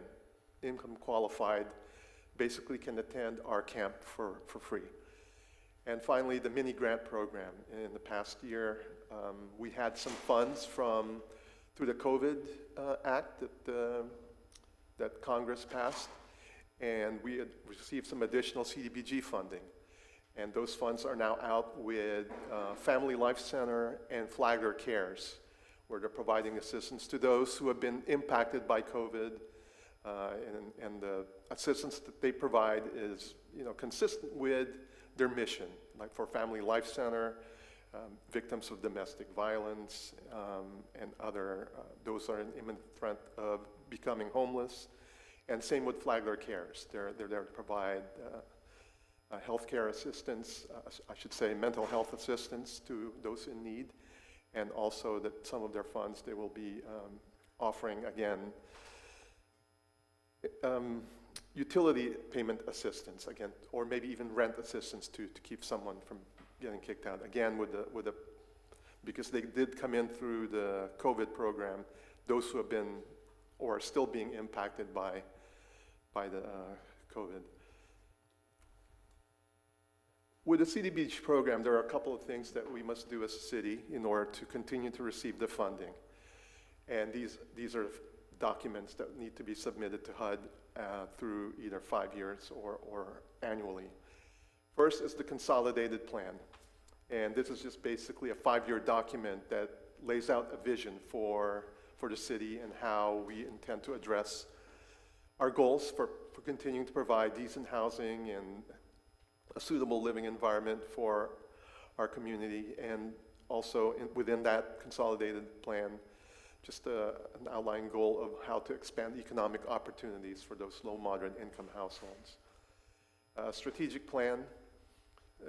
Speaker 15: income qualified basically can attend our camp for free. And finally, the mini grant program. In the past year, we had some funds through the COVID Act that Congress passed, and we had received some additional CDBG funding. And those funds are now out with Family Life Center and Flagler Cares, where they're providing assistance to those who have been impacted by COVID, and the assistance that they provide is, consistent with their mission. Like for Family Life Center, victims of domestic violence and other, those are in imminent threat of becoming homeless. And same with Flagler Cares. They're there to provide healthcare assistance, I should say mental health assistance to those in need, and also that some of their funds they will be offering, again, utility payment assistance, again, or maybe even rent assistance to keep someone from getting kicked out. Again, because they did come in through the COVID program, those who have been or are still being impacted by the COVID. With the CDBG program, there are a couple of things that we must do as a city in order to continue to receive the funding. And these are documents that need to be submitted to HUD through either 5 years or annually. First is the consolidated plan. And this is just basically a 5-year document that lays out a vision for the city and how we intend to address our goals for continuing to provide decent housing and a suitable living environment for our community, and also within that consolidated plan, just an outline goal of how to expand economic opportunities for those low moderate income households. Strategic plan,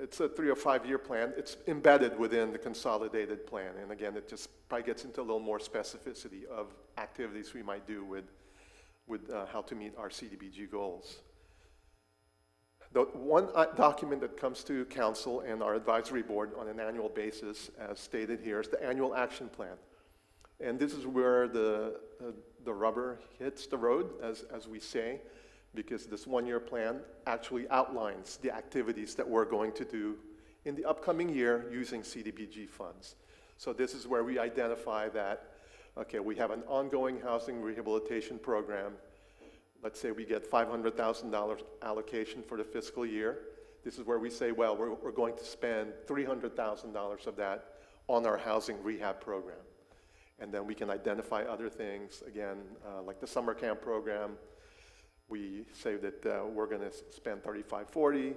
Speaker 15: it's a 3 or 5 year plan. It's embedded within the consolidated plan, and again, it just probably gets into a little more specificity of activities we might do with how to meet our CDBG goals. The one document that comes to council and our advisory board on an annual basis, as stated here, is the annual action plan. And this is where the rubber hits the road, as we say, because this 1 year plan actually outlines the activities that we're going to do in the upcoming year using CDBG funds. So this is where we identify that, okay, we have an ongoing housing rehabilitation program. Let's say we get $500,000 allocation for the fiscal year. This is where we say, well, we're going to spend $300,000 of that on our housing rehab program. And then we can identify other things, again, like the summer camp program. We say that we're going to spend $35,000-$40,000,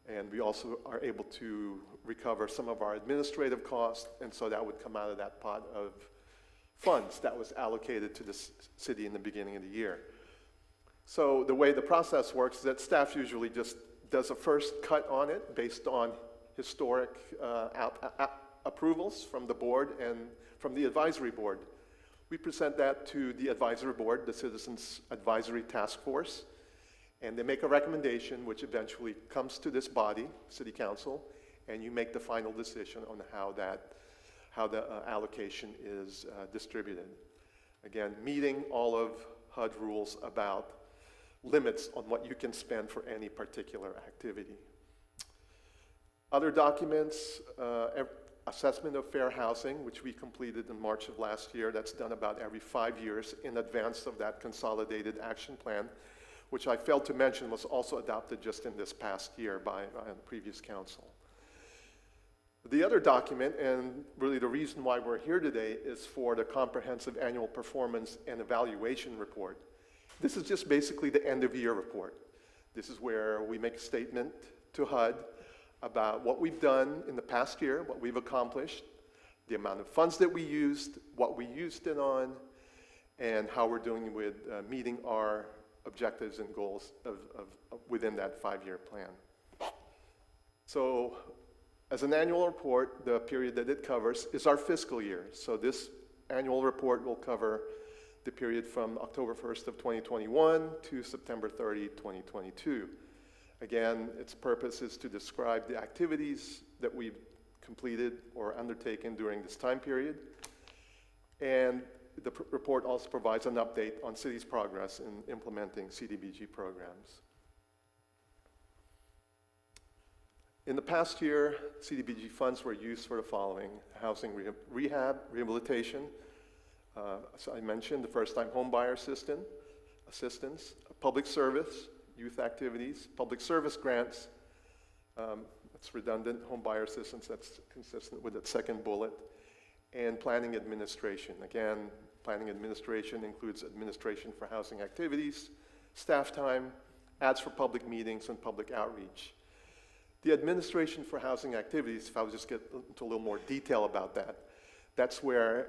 Speaker 15: and we also are able to recover some of our administrative costs, and so that would come out of that pot of funds that was allocated to the city in the beginning of the year. So the way the process works is that staff usually just does a first cut on it based on historic approvals from the board and from the advisory board. We present that to the advisory board, the Citizens Advisory Task Force, and they make a recommendation which eventually comes to this body, City Council, and you make the final decision on how the allocation is distributed. Again, meeting all of HUD rules about limits on what you can spend for any particular activity. Other documents, assessment of fair housing, which we completed in March of last year. That's done about every 5 years in advance of that consolidated action plan, which I failed to mention was also adopted just in this past year by the previous council. The other document, and really the reason why we're here today, is for the Comprehensive Annual Performance and Evaluation Report. This is just basically the end-of-year report. This is where we make a statement to HUD about what we've done in the past year, what we've accomplished, the amount of funds that we used, what we used it on, and how we're doing with meeting our objectives and goals within that 5-year plan. So, as an annual report, the period that it covers is our fiscal year. So this annual report will cover the period from October 1st of 2021 to September 30, 2022. Again, its purpose is to describe the activities that we've completed or undertaken during this time period. And the report also provides an update on city's progress in implementing CDBG programs. In the past year, CDBG funds were used for the following: housing rehabilitation, as I mentioned, the first-time home buyer assistance, public service, youth activities, public service grants, that's redundant, home buyer assistance, that's consistent with that second bullet, and planning administration. Again, planning administration includes administration for housing activities, staff time, ads for public meetings, and public outreach. The administration for housing activities, if I would just get into a little more detail about that, that's where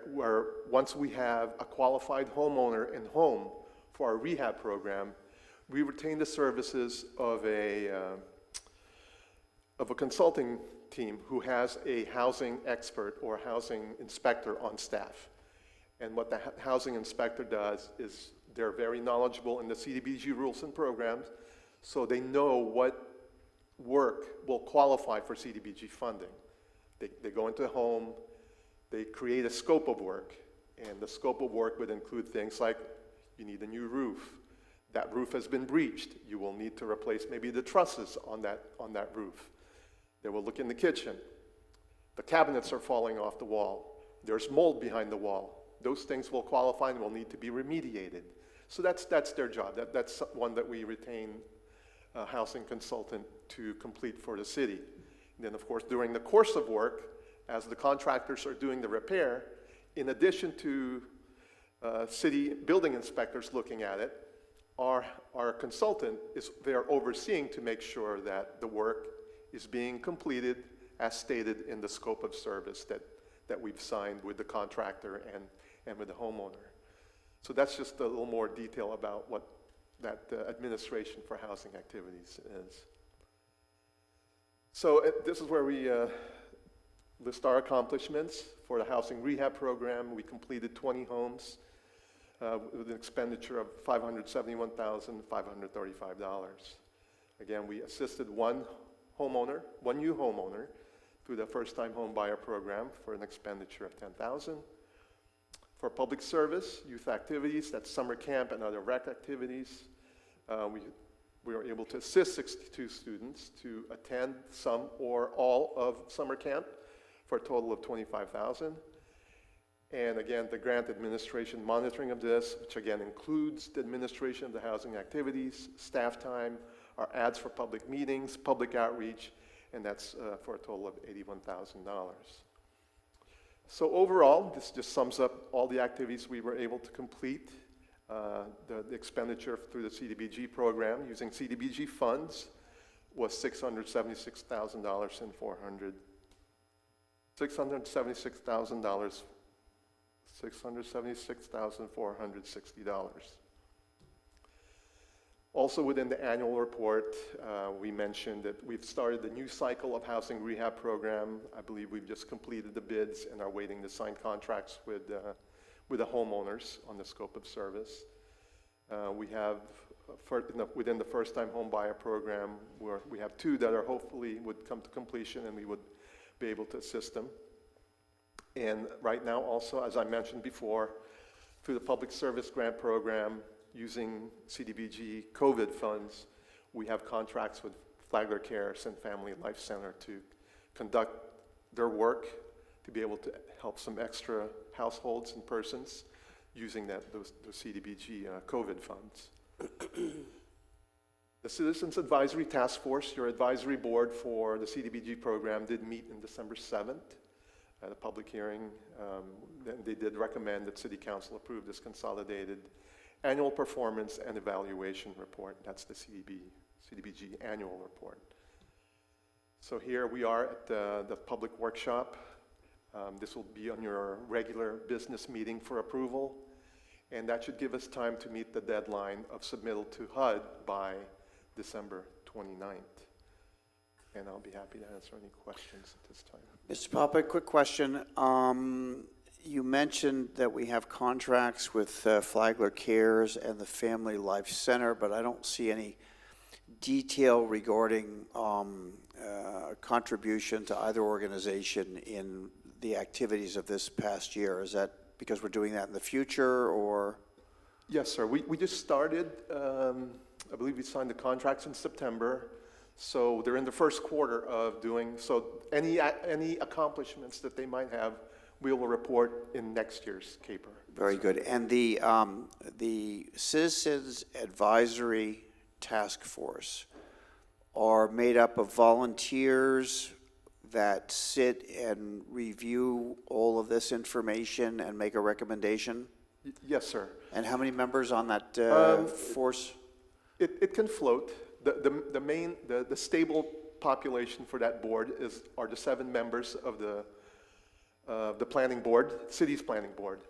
Speaker 15: once we have a qualified homeowner in home for our rehab program, we retain the services of a consulting team who has a housing expert or housing inspector on staff. And what the housing inspector does is they're very knowledgeable in the CDBG rules and programs, so they know what work will qualify for CDBG funding. They go into a home, they create a scope of work, and the scope of work would include things like you need a new roof. That roof has been breached. You will need to replace maybe the trusses on that roof. They will look in the kitchen. The cabinets are falling off the wall. There's mold behind the wall. Those things will qualify and will need to be remediated. So that's their job. That's one that we retain a housing consultant to complete for the city. And then, of course, during the course of work, as the contractors are doing the repair, in addition to city building inspectors looking at it, our consultant is there overseeing to make sure that the work is being completed as stated in the scope of service that we've signed with the contractor and with the homeowner. So that's just a little more detail about what that administration for housing activities is. So this is where we list our accomplishments. For the housing rehab program, we completed 20 homes with an expenditure of $571,535. Again, we assisted one new homeowner through the first-time home buyer program for an expenditure of $10,000. For public service, youth activities, that's summer camp and other rec activities, we were able to assist 62 students to attend some or all of summer camp for a total of $25,000. And again, the grant administration monitoring of this, which again includes the administration of the housing activities, staff time, our ads for public meetings, public outreach, and that's for a total of $81,000. So overall, this just sums up all the activities we were able to complete. The expenditure through the CDBG program using CDBG funds was $676,460. Also within the annual report, we mentioned that we've started the new cycle of housing rehab program. I believe we've just completed the bids and are waiting to sign contracts with the homeowners on the scope of service. We have, within the first-time home buyer program, where we have 2 that are hopefully would come to completion and we would be able to assist them. And right now also, as I mentioned before, through the public service grant program, using CDBG COVID funds, we have contracts with Flagler Cares and Family Life Center to conduct their work to be able to help some extra households and persons using those CDBG COVID funds. The Citizens Advisory Task Force, your advisory board for the CDBG program, did meet on December 7th at a public hearing. Then they did recommend that City Council approve this consolidated annual performance and evaluation report. That's the CDBG annual report. So here we are at the public workshop. This will be on your regular business meeting for approval, and that should give us time to meet the deadline of submittal to HUD by December 29th. And I'll be happy to answer any questions at this time.
Speaker 2: Mr. Papa, quick question. You mentioned that we have contracts with Flagler Cares and the Family Life Center, but I don't see any detail regarding contribution to either organization in the activities of this past year. Is that because we're doing that in the future, or?
Speaker 15: Yes, sir. We just started, I believe we signed the contracts in September. So they're in the first quarter of doing, so any accomplishments that they might have, we will report in next year's CAPER.
Speaker 2: Very good. And the Citizens Advisory Task Force are made up of volunteers that sit and review all of this information and make a recommendation?
Speaker 15: Yes, sir.
Speaker 2: And how many members on that force?
Speaker 15: It can float. The stable population for that board are the 7 members of the planning board, city's planning board.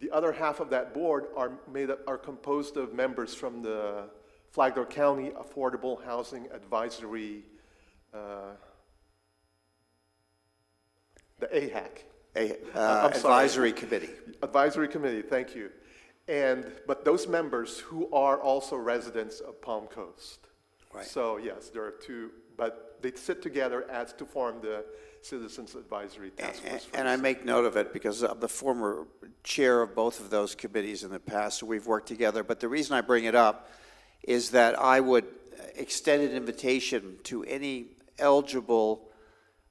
Speaker 15: The other half of that board are composed of members from the Flagler County Affordable Housing Advisory, the AHAC.
Speaker 2: Advisory Committee.
Speaker 15: Advisory Committee, thank you. But those members who are also residents of Palm Coast.
Speaker 2: Right.
Speaker 15: So yes, there are 2, but they sit together as to form the Citizens Advisory Task Force.
Speaker 2: And I make note of it because I'm the former chair of both of those committees in the past, so we've worked together. But the reason I bring it up is that I would extend an invitation to any eligible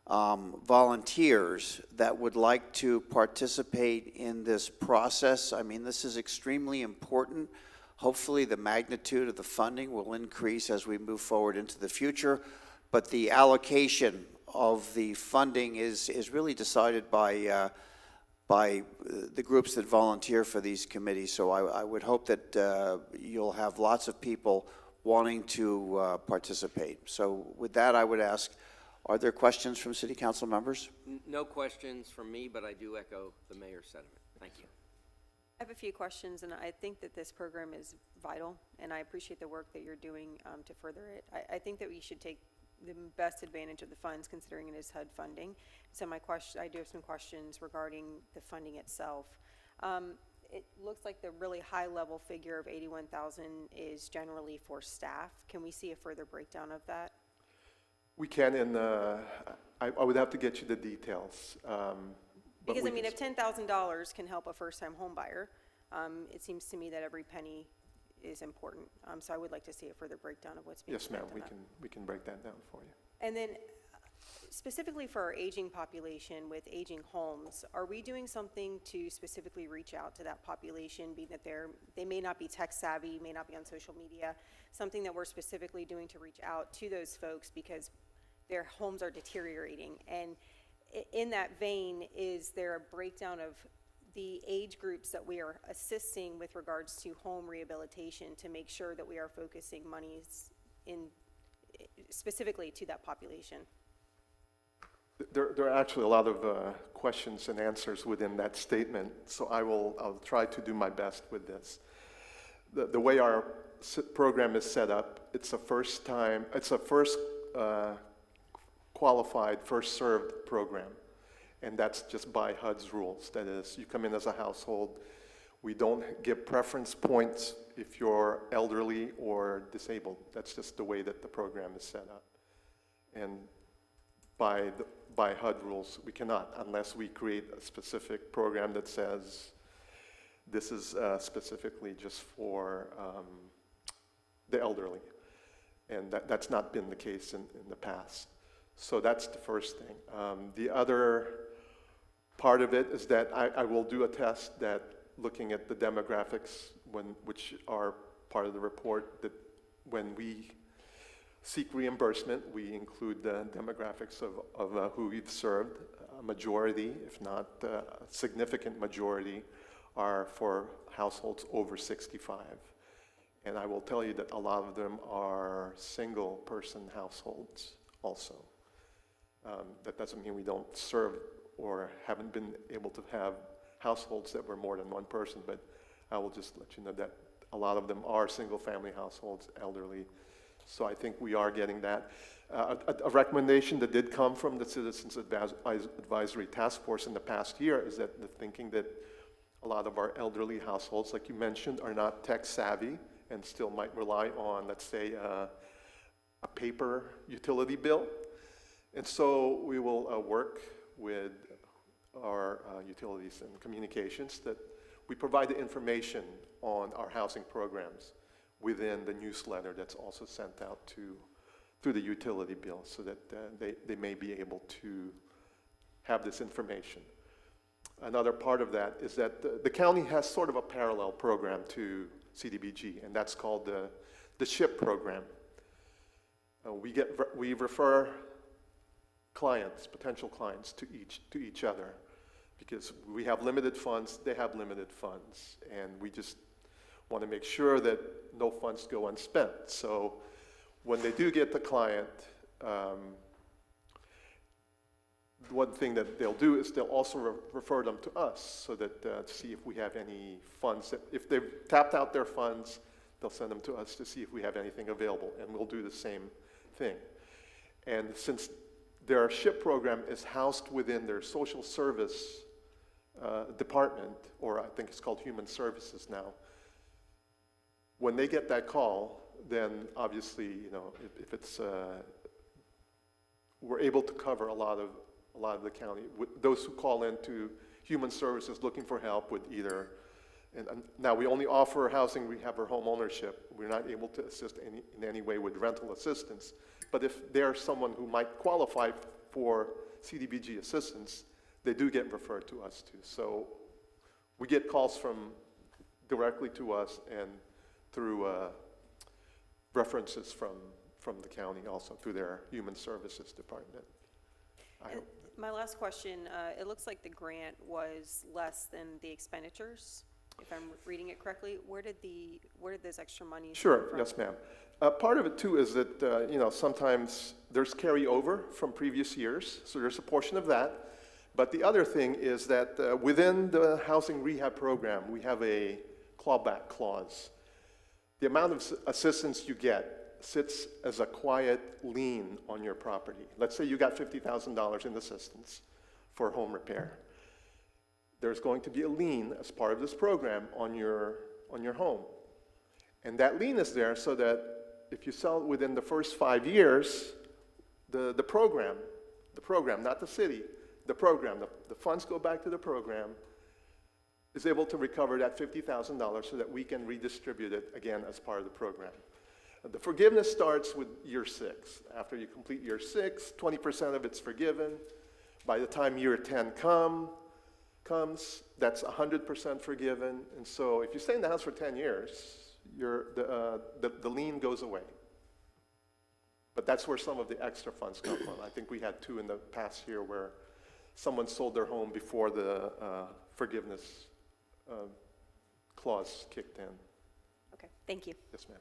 Speaker 2: volunteers that would like to participate in this process. I mean, this is extremely important. Hopefully, the magnitude of the funding will increase as we move forward into the future, but the allocation of the funding is really decided by the groups that volunteer for these committees. So I would hope that you'll have lots of people wanting to participate. So with that, I would ask, are there questions from City Council members?
Speaker 10: No questions from me, but I do echo the mayor's sentiment. Thank you.
Speaker 11: I have a few questions, and I think that this program is vital, and I appreciate the work that you're doing to further it. I think that we should take the best advantage of the funds, considering it is HUD funding. So I do have some questions regarding the funding itself. It looks like the really high-level figure of $81,000 is generally for staff. Can we see a further breakdown of that?
Speaker 15: We can, and I would have to get you the details.
Speaker 11: Because, I mean, if $10,000 can help a first-time home buyer, it seems to me that every penny is important. So I would like to see a further breakdown of what's being
Speaker 15: Yes,
Speaker 11: spent
Speaker 15: ma'am,
Speaker 11: on that.
Speaker 15: we can break that down for you.
Speaker 11: And then specifically for our aging population with aging homes, are we doing something to specifically reach out to that population, being that they may not be tech savvy, may not be on social media, something that we're specifically doing to reach out to those folks because their homes are deteriorating? And in that vein, is there a breakdown of the age groups that we are assisting with regards to home rehabilitation to make sure that we are focusing monies in specifically to that population?
Speaker 15: There are actually a lot of questions and answers within that statement, so I'll try to do my best with this. The way our program is set up, it's a first qualified, first served program. And that's just by HUD's rules. That is, you come in as a household. We don't give preference points if you're elderly or disabled. That's just the way that the program is set up. And by HUD rules, we cannot, unless we create a specific program that says this is specifically just for the elderly. And that's not been the case in the past. So that's the first thing. The other part of it is that I will do a test that looking at the demographics which are part of the report, that when we seek reimbursement. We include the demographics of who we've served. A majority, if not a significant majority, are for households over 65. And I will tell you that a lot of them are single-person households also. That doesn't mean we don't serve or haven't been able to have households that were more than one person, but I will just let you know that a lot of them are single-family households, elderly. So I think we are getting that. A recommendation that did come from the Citizens Advisory Task Force in the past year is that the thinking that a lot of our elderly households, like you mentioned, are not tech savvy and still might rely on, let's say, a paper utility bill. And so we will work with our utilities and communications that we provide the information on our housing programs within the newsletter that's also sent out through the utility bill, so that they may be able to have this information. Another part of that is that the county has sort of a parallel program to CDBG, and that's called the SHIP program. We refer clients, potential clients, to each other, because we have limited funds, they have limited funds, and we just want to make sure that no funds go unspent. So when they do get the client, one thing that they'll do is they'll also refer them to us, so that to see if we have any funds. If they've tapped out their funds, they'll send them to us to see if we have anything available, and we'll do the same thing. And since their SHIP program is housed within their social service department, or I think it's called Human Services now, when they get that call, then obviously, you know, if it's, we're able to cover a lot of the county. Those who call into Human Services looking for help with either, and now we only offer housing rehab or home ownership. We're not able to assist in any way with rental assistance. But if there's someone who might qualify for CDBG assistance, they do get referred to us too. So we get calls directly to us and through references from the county, also through their Human Services Department.
Speaker 11: My last question, it looks like the grant was less than the expenditures, if I'm reading it correctly. Where did those extra monies come
Speaker 15: Sure,
Speaker 11: from?
Speaker 15: yes, ma'am. Part of it too is that, you know, sometimes there's carryover from previous years, so there's a portion of that. But the other thing is that within the housing rehab program, we have a clawback clause. The amount of assistance you get sits as a quiet lien on your property. Let's say you got $50,000 in assistance for home repair. There's going to be a lien as part of this program on your home. And that lien is there so that if you sell it within the first 5 years, the program, not the city, the program, the funds go back to the program, is able to recover that $50,000 so that we can redistribute it again as part of the program. The forgiveness starts with year 6. After you complete year 6, 20% of it's forgiven. By the time year 10 comes, that's 100% forgiven. And so if you stay in the house for 10 years, the lien goes away. But that's where some of the extra funds come from. I think we had 2 in the past year where someone sold their home before the forgiveness clause kicked in.
Speaker 11: Okay, thank you.
Speaker 15: Yes, ma'am.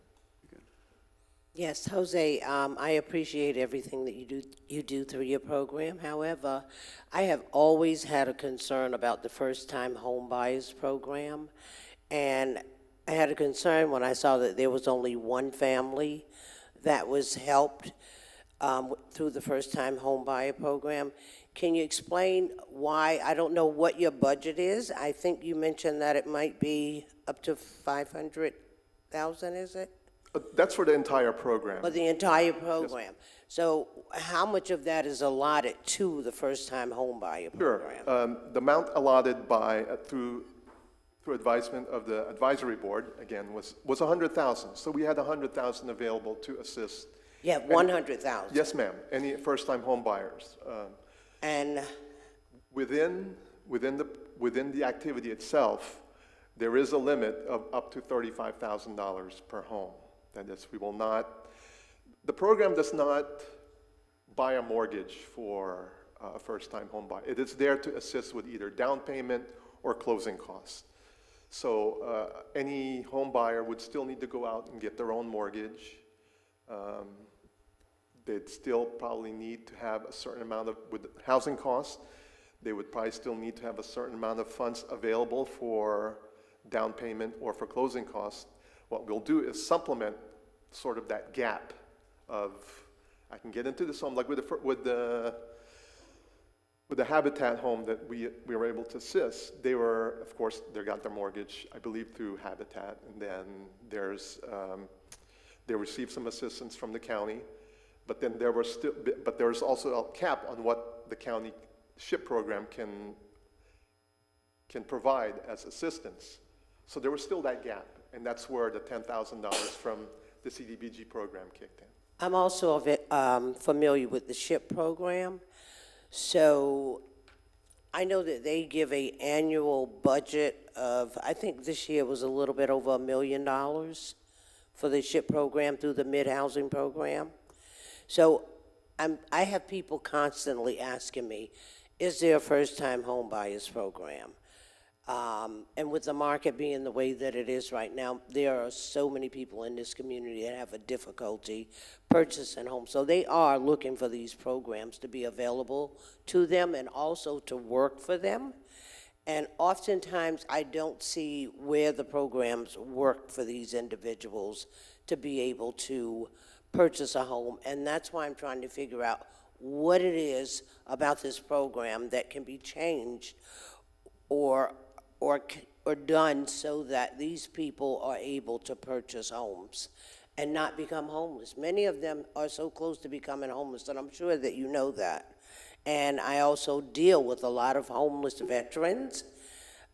Speaker 12: Yes, Jose, I appreciate everything that you do through your program. However, I have always had a concern about the first-time home buyers program, and I had a concern when I saw that there was only one family that was helped through the first-time home buyer program. Can you explain why? I don't know what your budget is. I think you mentioned that it might be up to $500,000, is it?
Speaker 15: That's for the entire program.
Speaker 12: For the entire program. So how much of that is allotted to the first-time home buyer program?
Speaker 15: Sure. The amount allotted by through advisement of the advisory board, again, was $100,000. So we had $100,000 available to assist.
Speaker 12: Yeah, 100,000.
Speaker 15: Yes, ma'am. Any first-time home buyers.
Speaker 12: And
Speaker 15: within the activity itself, there is a limit of up to $35,000 per home. That is, we will not, The program does not buy a mortgage for a first-time home buyer. It is there to assist with either down payment or closing costs. So any home buyer would still need to go out and get their own mortgage. They'd still probably need to have a certain amount of, with housing costs, they would probably still need to have a certain amount of funds available for down payment or for closing costs. What we'll do is supplement sort of that gap of, I can get into this home, like with the Habitat home that we were able to assist. They were, of course, they got their mortgage, I believe, through Habitat, and then they received some assistance from the county, but then there was also a cap on what the county SHIP program can provide as assistance. So there was still that gap, and that's where the $10,000 from the CDBG program kicked in.
Speaker 12: I'm also familiar with the SHIP program. So I know that they give an annual budget of, I think this year was a little bit over $1 million for the SHIP program through the mid-housing program. So I have people constantly asking me, is there a first-time home buyers program? And with the market being the way that it is right now, there are so many people in this community that have a difficulty purchasing homes. So they are looking for these programs to be available to them and also to work for them. And oftentimes, I don't see where the programs work for these individuals to be able to purchase a home. And that's why I'm trying to figure out what it is about this program that can be changed or done so that these people are able to purchase homes and not become homeless. Many of them are so close to becoming homeless, and I'm sure that you know that. And I also deal with a lot of homeless veterans,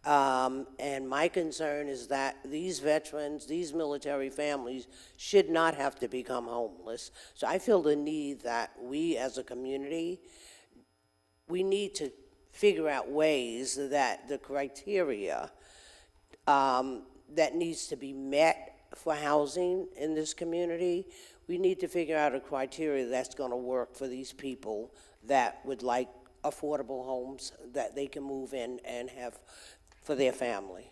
Speaker 12: and my concern is that these veterans, these military families, should not have to become homeless. So I feel the need that we as a community, we need to figure out ways that the criteria that needs to be met for housing in this community, we need to figure out a criteria that's going to work for these people that would like affordable homes that they can move in and have for their family.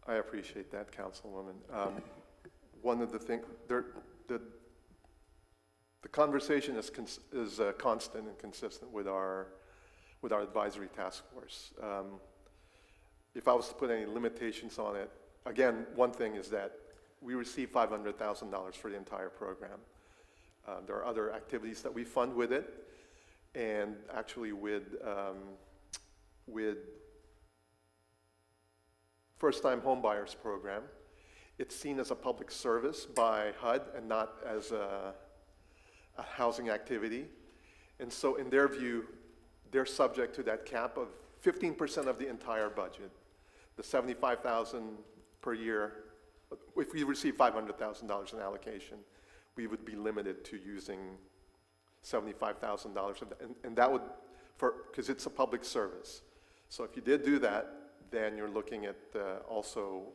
Speaker 15: I appreciate that, Councilwoman. One of the things, the conversation is constant and consistent with our advisory task force. If I was to put any limitations on it, again, one thing is that we receive $500,000 for the entire program. There are other activities that we fund with it, and actually with first-time home buyers program, it's seen as a public service by HUD and not as a housing activity. And so in their view, they're subject to that cap of 15% of the entire budget, the $75,000 per year. If we receive $500,000 in allocation, we would be limited to using $75,000, and that would, because it's a public service. So if you did do that, then you're looking at also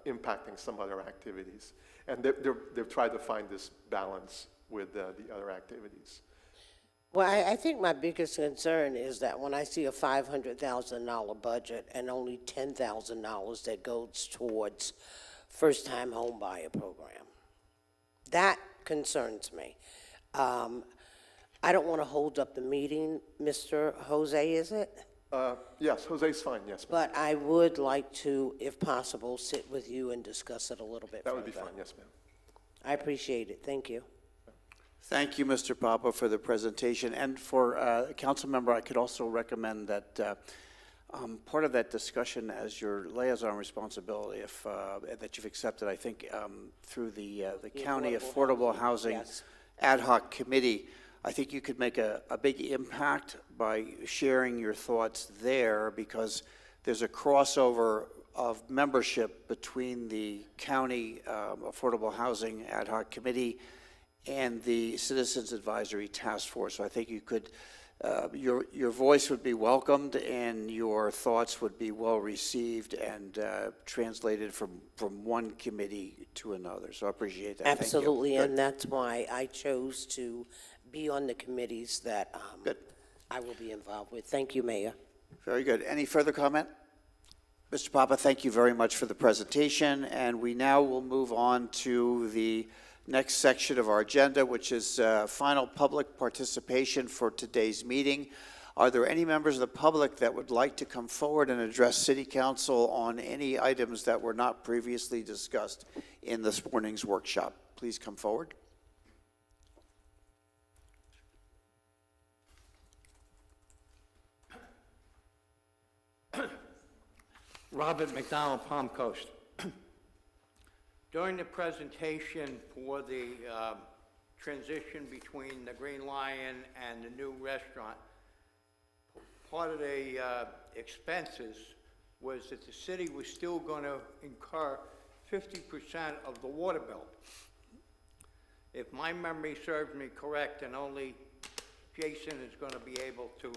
Speaker 15: impacting some other activities. And they've tried to find this balance with the other activities.
Speaker 12: Well, I think my biggest concern is that when I see a $500,000 budget and only $10,000 that goes towards first-time home buyer program, that concerns me. I don't want to hold up the meeting, Mr. Jose, is it?
Speaker 15: Yes, Jose's fine, yes.
Speaker 12: But I would like to, if possible, sit with you and discuss it a little bit
Speaker 15: That
Speaker 12: further.
Speaker 15: would be fine, yes, ma'am.
Speaker 12: I appreciate it. Thank you.
Speaker 2: Thank you, Mr. Papa, for the presentation. And for council member, I could also recommend that part of that discussion as your liaison responsibility, if that you've accepted, I think, through the county affordable housing
Speaker 12: yes.
Speaker 2: ad hoc committee, I think you could make a big impact by sharing your thoughts there, because there's a crossover of membership between the county affordable housing ad hoc committee and the Citizens Advisory Task Force. So I think you could your voice would be welcomed and your thoughts would be well received and translated from one committee to another. So I appreciate that. Thank you.
Speaker 12: Absolutely,
Speaker 2: Good.
Speaker 12: and that's why I chose to be on the committees that
Speaker 2: Good.
Speaker 12: I will be involved with. Thank you, Mayor.
Speaker 2: Very good. Any further comment? Mr. Papa, thank you very much for the presentation, and we now will move on to the next section of our agenda, which is final public participation for today's meeting. Are there any members of the public that would like to come forward and address City Council on any items that were not previously discussed in this morning's workshop? Please come forward.
Speaker 3: Robert McDonald, Palm Coast. During the presentation for the transition between the Green Lion and the new restaurant, part of the expenses was that the city was still going to incur 50% of the water bill. If my memory serves me correct, and only Jason is going to be able to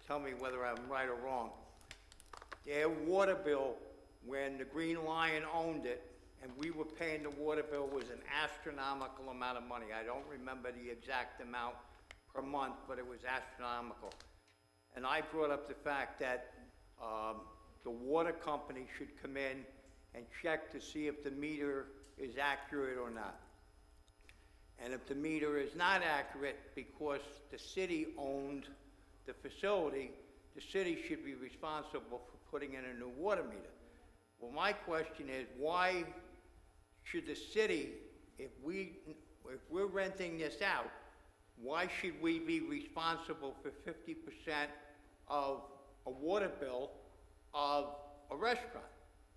Speaker 3: tell me whether I'm right or wrong, their water bill, when the Green Lion owned it, and we were paying the water bill, was an astronomical amount of money. I don't remember the exact amount per month, but it was astronomical. And I brought up the fact that the water company should come in and check to see if the meter is accurate or not. And if the meter is not accurate because the city owned the facility, the city should be responsible for putting in a new water meter. Well, my question is, why should the city, if we're renting this out, why should we be responsible for 50% of a water bill of a restaurant?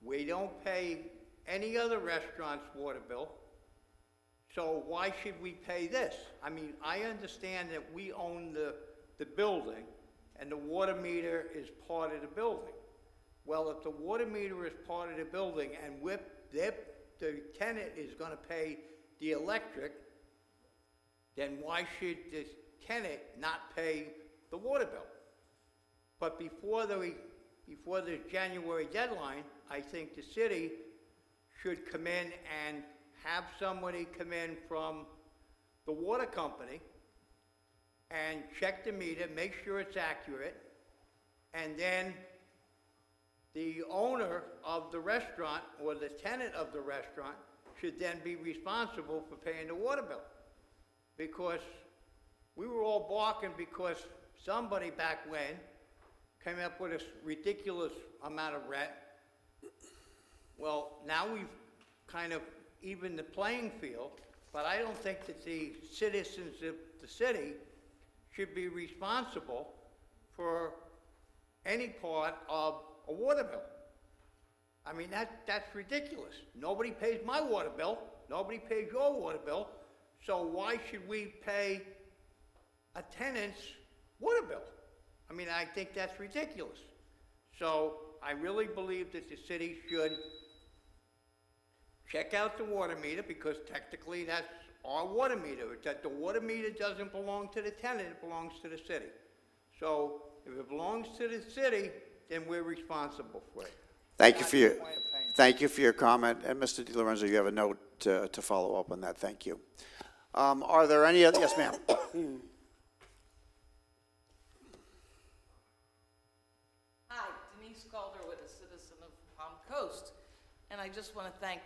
Speaker 3: We don't pay any other restaurant's water bill, so why should we pay this? I mean, I understand that we own the building, and the water meter is part of the building. Well, if the water meter is part of the building and the tenant is going to pay the electric, then why should the tenant not pay the water bill? But before the January deadline, I think the city should come in and have somebody come in from the water company and check the meter, make sure it's accurate, and then the owner of the restaurant or the tenant of the restaurant should then be responsible for paying the water bill. Because we were all balking because somebody back when came up with a ridiculous amount of rent. Well, now we've kind of evened the playing field, but I don't think that the citizens of the city should be responsible for any part of a water bill. I mean, that's ridiculous. Nobody pays my water bill. Nobody pays your water bill. So why should we pay a tenant's water bill? I mean, I think that's ridiculous. So I really believe that the city should check out the water meter, because technically that's our water meter. That the water meter doesn't belong to the tenant, it belongs to the city. So if it belongs to the city, then we're responsible for it.
Speaker 2: Thank you for your comment. And Mr. Di Lorenzo, you have a note to follow up on that. Thank you. Are there any other, yes, ma'am?
Speaker 16: Hi, Denise Calder with a citizen of Palm Coast. And I just want to thank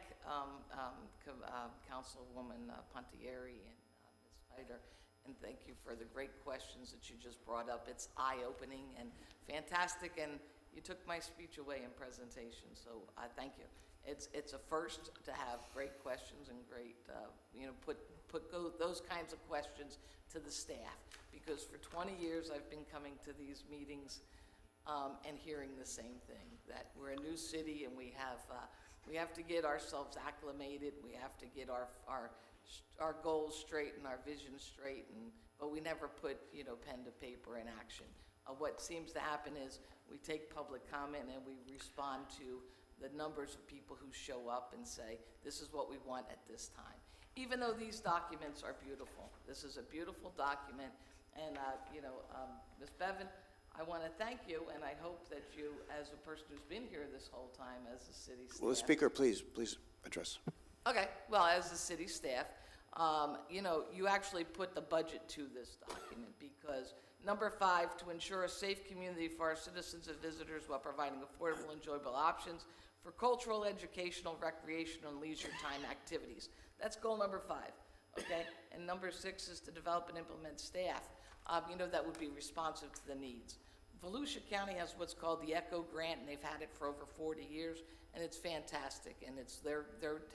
Speaker 16: Councilwoman Pontieri and Ms. Heider, and thank you for the great questions that you just brought up. It's eye-opening and fantastic, and you took my speech away in presentation, so I thank you. It's a first to have great questions and great, put those kinds of questions to the staff, because for 20 years I've been coming to these meetings and hearing the same thing, that we're a new city and we have to get ourselves acclimated, we have to get our goals straight and our vision straight, but we never put, pen to paper in action. What seems to happen is we take public comment and we respond to the numbers of people who show up and say, this is what we want at this time. Even though these documents are beautiful. This is a beautiful document, And, Ms. Bevan, I want to thank you, and I hope that you, as a person who's been here this whole time as a city staff.
Speaker 2: Will the speaker please address?
Speaker 16: Okay, well, as the city staff, you actually put the budget to this document because number 5, to ensure a safe community for our citizens and visitors while providing affordable, enjoyable options for cultural, educational, recreational, and leisure time activities. That's goal number 5, okay? And number 6 is to develop and implement staff, that would be responsive to the needs. Volusia County has what's called the ECHO grant, and they've had it for over 40 years, and it's fantastic. And it's their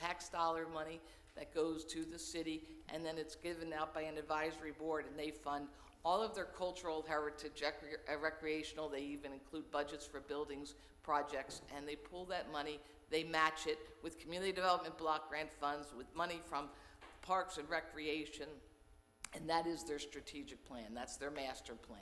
Speaker 16: tax dollar money that goes to the city, and then it's given out by an advisory board, and they fund all of their cultural heritage, recreational. They even include budgets for buildings, projects, and they pull that money, they match it with community development block grant funds, with money from parks and recreation, and that is their strategic plan. That's their master plan.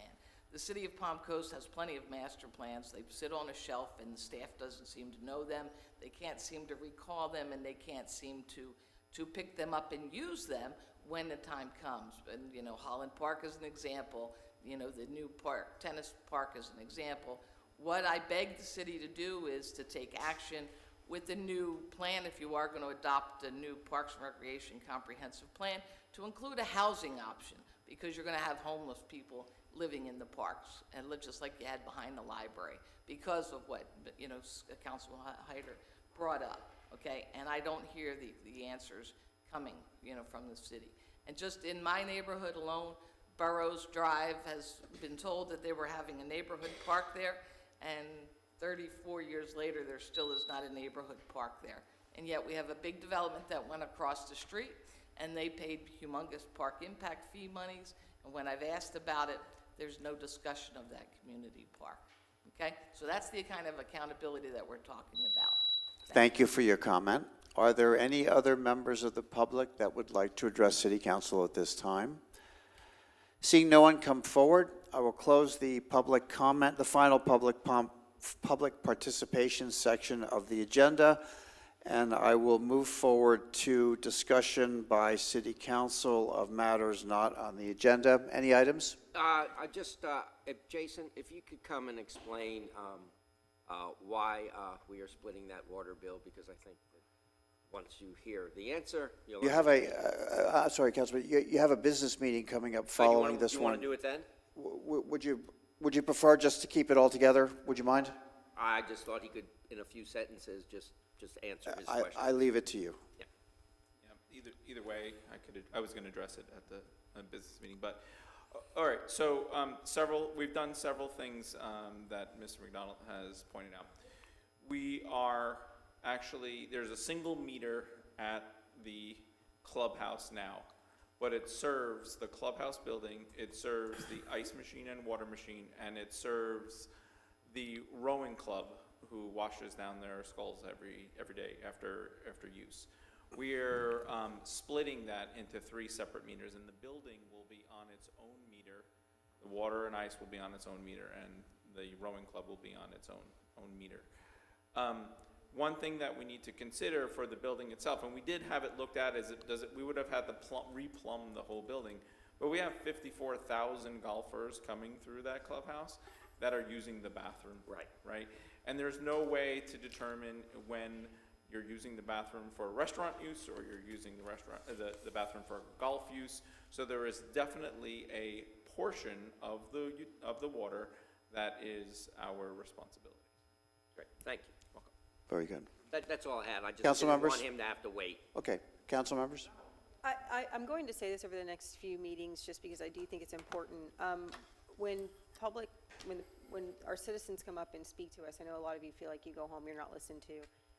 Speaker 16: The city of Palm Coast has plenty of master plans. They sit on a shelf, and the staff doesn't seem to know them. They can't seem to recall them, and they can't seem to pick them up and use them when the time comes. And, Holland Park is an example. The new park, tennis park is an example. What I beg the city to do is to take action with the new plan, if you are going to adopt a new Parks and Recreation comprehensive plan, to include a housing option, because you're going to have homeless people living in the parks, and just like you had behind the library, because of what, Councilman Hyder brought up, okay? And I don't hear the answers coming, from the city. And just in my neighborhood alone, Burroughs Drive has been told that they were having a neighborhood park there, and 34 years later, there still is not a neighborhood park there. And yet we have a big development that went across the street, and they paid humongous park impact fee monies, and when I've asked about it, there's no discussion of that community park, okay? So that's the kind of accountability that we're talking about.
Speaker 2: Thank you for your comment. Are there any other members of the public that would like to address City Council at this time? Seeing no one come forward, I will close the public comment, the final public participation section of the agenda, and I will move forward to discussion by City Council of matters not on the agenda. Any items?
Speaker 10: Jason, if you could come and explain why we are splitting that water bill, because I think that once you hear the answer, you'll...
Speaker 2: You have sorry, Councilman, you have a business meeting coming up following this one.
Speaker 10: You want to do it then?
Speaker 2: Would you prefer just to keep it all together? Would you mind?
Speaker 10: I just thought he could, in a few sentences, just answer his question.
Speaker 2: I leave it to you.
Speaker 10: Yeah.
Speaker 13: Yeah, either way, I was going to address it at the business meeting, but all right. So we've done several things that Mr. McDonald has pointed out. We are actually, there's a single meter at the clubhouse now, but it serves the clubhouse building, it serves the ice machine and water machine, and it serves the rowing club, who washes down their skulls every day after use. We're splitting that into 3 separate meters, and the building will be on its own meter. The water and ice will be on its own meter, and the rowing club will be on its own meter. One thing that we need to consider for the building itself, and we did have it looked at, we would have had to replumb the whole building, but we have 54,000 golfers coming through that clubhouse that are using the bathroom. Right? And there's no way to determine when you're using the bathroom for restaurant use or you're using the bathroom for golf use. So there is definitely a portion of the water that is our responsibility.
Speaker 10: Great, thank you. Welcome.
Speaker 2: Very good.
Speaker 10: That's all I had. I just
Speaker 2: Council
Speaker 10: didn't
Speaker 2: members?
Speaker 10: want him to have to wait.
Speaker 2: Okay, council members?
Speaker 11: I'm going to say this over the next few meetings, just because I do think it's important. When our citizens come up and speak to us, I know a lot of you feel like you go home, you're not listened to.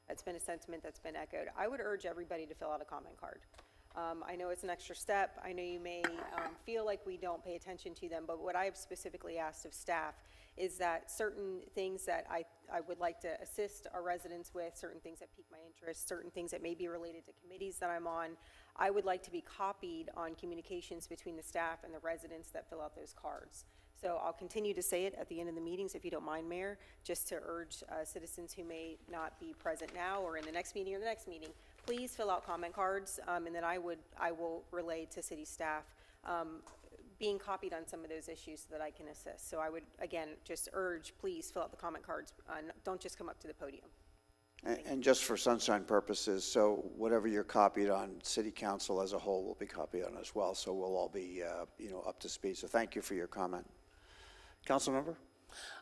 Speaker 11: That's been a sentiment that's been echoed. I would urge everybody to fill out a comment card. I know it's an extra step. I know you may feel like we don't pay attention to them, but what I have specifically asked of staff is that certain things that I would like to assist our residents with, certain things that pique my interest, certain things that may be related to committees that I'm on, I would like to be copied on communications between the staff and the residents that fill out those cards. So I'll continue to say it at the end of the meetings, if you don't mind, Mayor, just to urge citizens who may not be present now or in the next meeting or the next meeting, please fill out comment cards, and then I will relay to city staff. being copied on some of those issues so that I can assist. So I would, again, just urge, please fill out the comment cards. Don't just come up to the podium.
Speaker 2: And just for sunshine purposes, so whatever you're copied on, city council as a whole will be copied on as well, so we'll all be, up to speed. So thank you for your comment. Council member?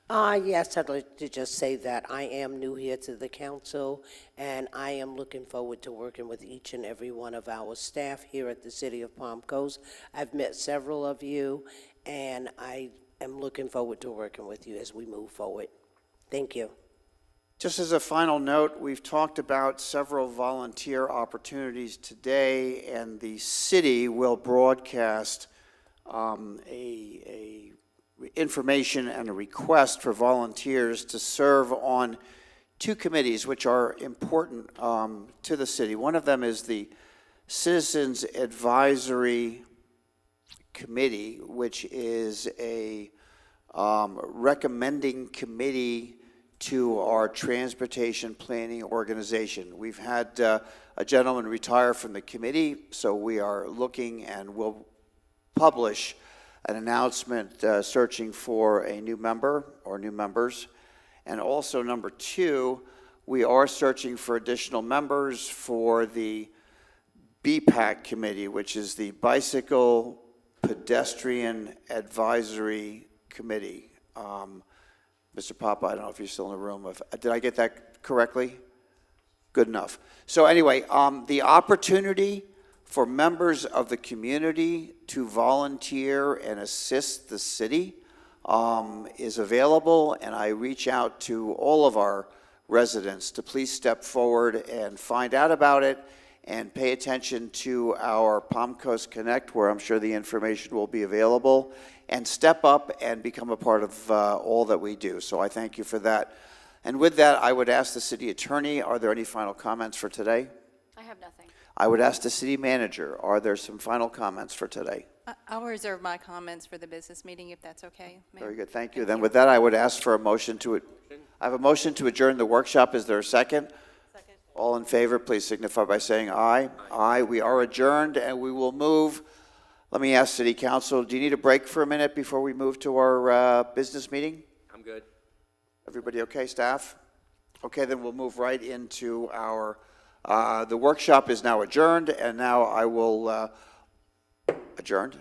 Speaker 12: Yes, I'd like to just say that I am new here to the council, and I am looking forward to working with each and every one of our staff here at the City of Palm Coast. I've met several of you, and I am looking forward to working with you as we move forward. Thank you.
Speaker 2: Just as a final note, we've talked about several volunteer opportunities today, and the city will broadcast a information and a request for volunteers to serve on two committees which are important to the city. One of them is the Citizens Advisory Committee, which is a recommending committee to our transportation planning organization. We've had a gentleman retire from the committee, so we are looking and will publish an announcement searching for a new member or new members. And also, number two, we are searching for additional members for the BPAC committee, which is the Bicycle Pedestrian Advisory Committee. Mr. Papa, I don't know if you're still in the room. Did I get that correctly? Good enough. So anyway, the opportunity for members of the community to volunteer and assist the city is available, and I reach out to all of our residents to please step forward and find out about it and pay attention to our Palm Coast Connect, where I'm sure the information will be available, and step up and become a part of all that we do. So I thank you for that. And with that, I would ask the city attorney, are there any final comments for today?
Speaker 7: I have nothing.
Speaker 2: I would ask the city manager, are there some final comments for today?
Speaker 9: I'll reserve my comments for the business meeting, if that's okay, Mayor.
Speaker 2: Very good, thank you. Then with that, I would ask for a motion to, I have a motion to adjourn the workshop. Is there a second?
Speaker 11: Second.
Speaker 2: All in favor, please signify by saying aye. Aye, we are adjourned, and we will move. Let me ask City Council, do you need a break for a minute before we move to our business meeting?
Speaker 10: I'm good.
Speaker 2: Everybody okay, staff? Okay, then we'll move right into our, the workshop is now adjourned, and now I will, adjourned?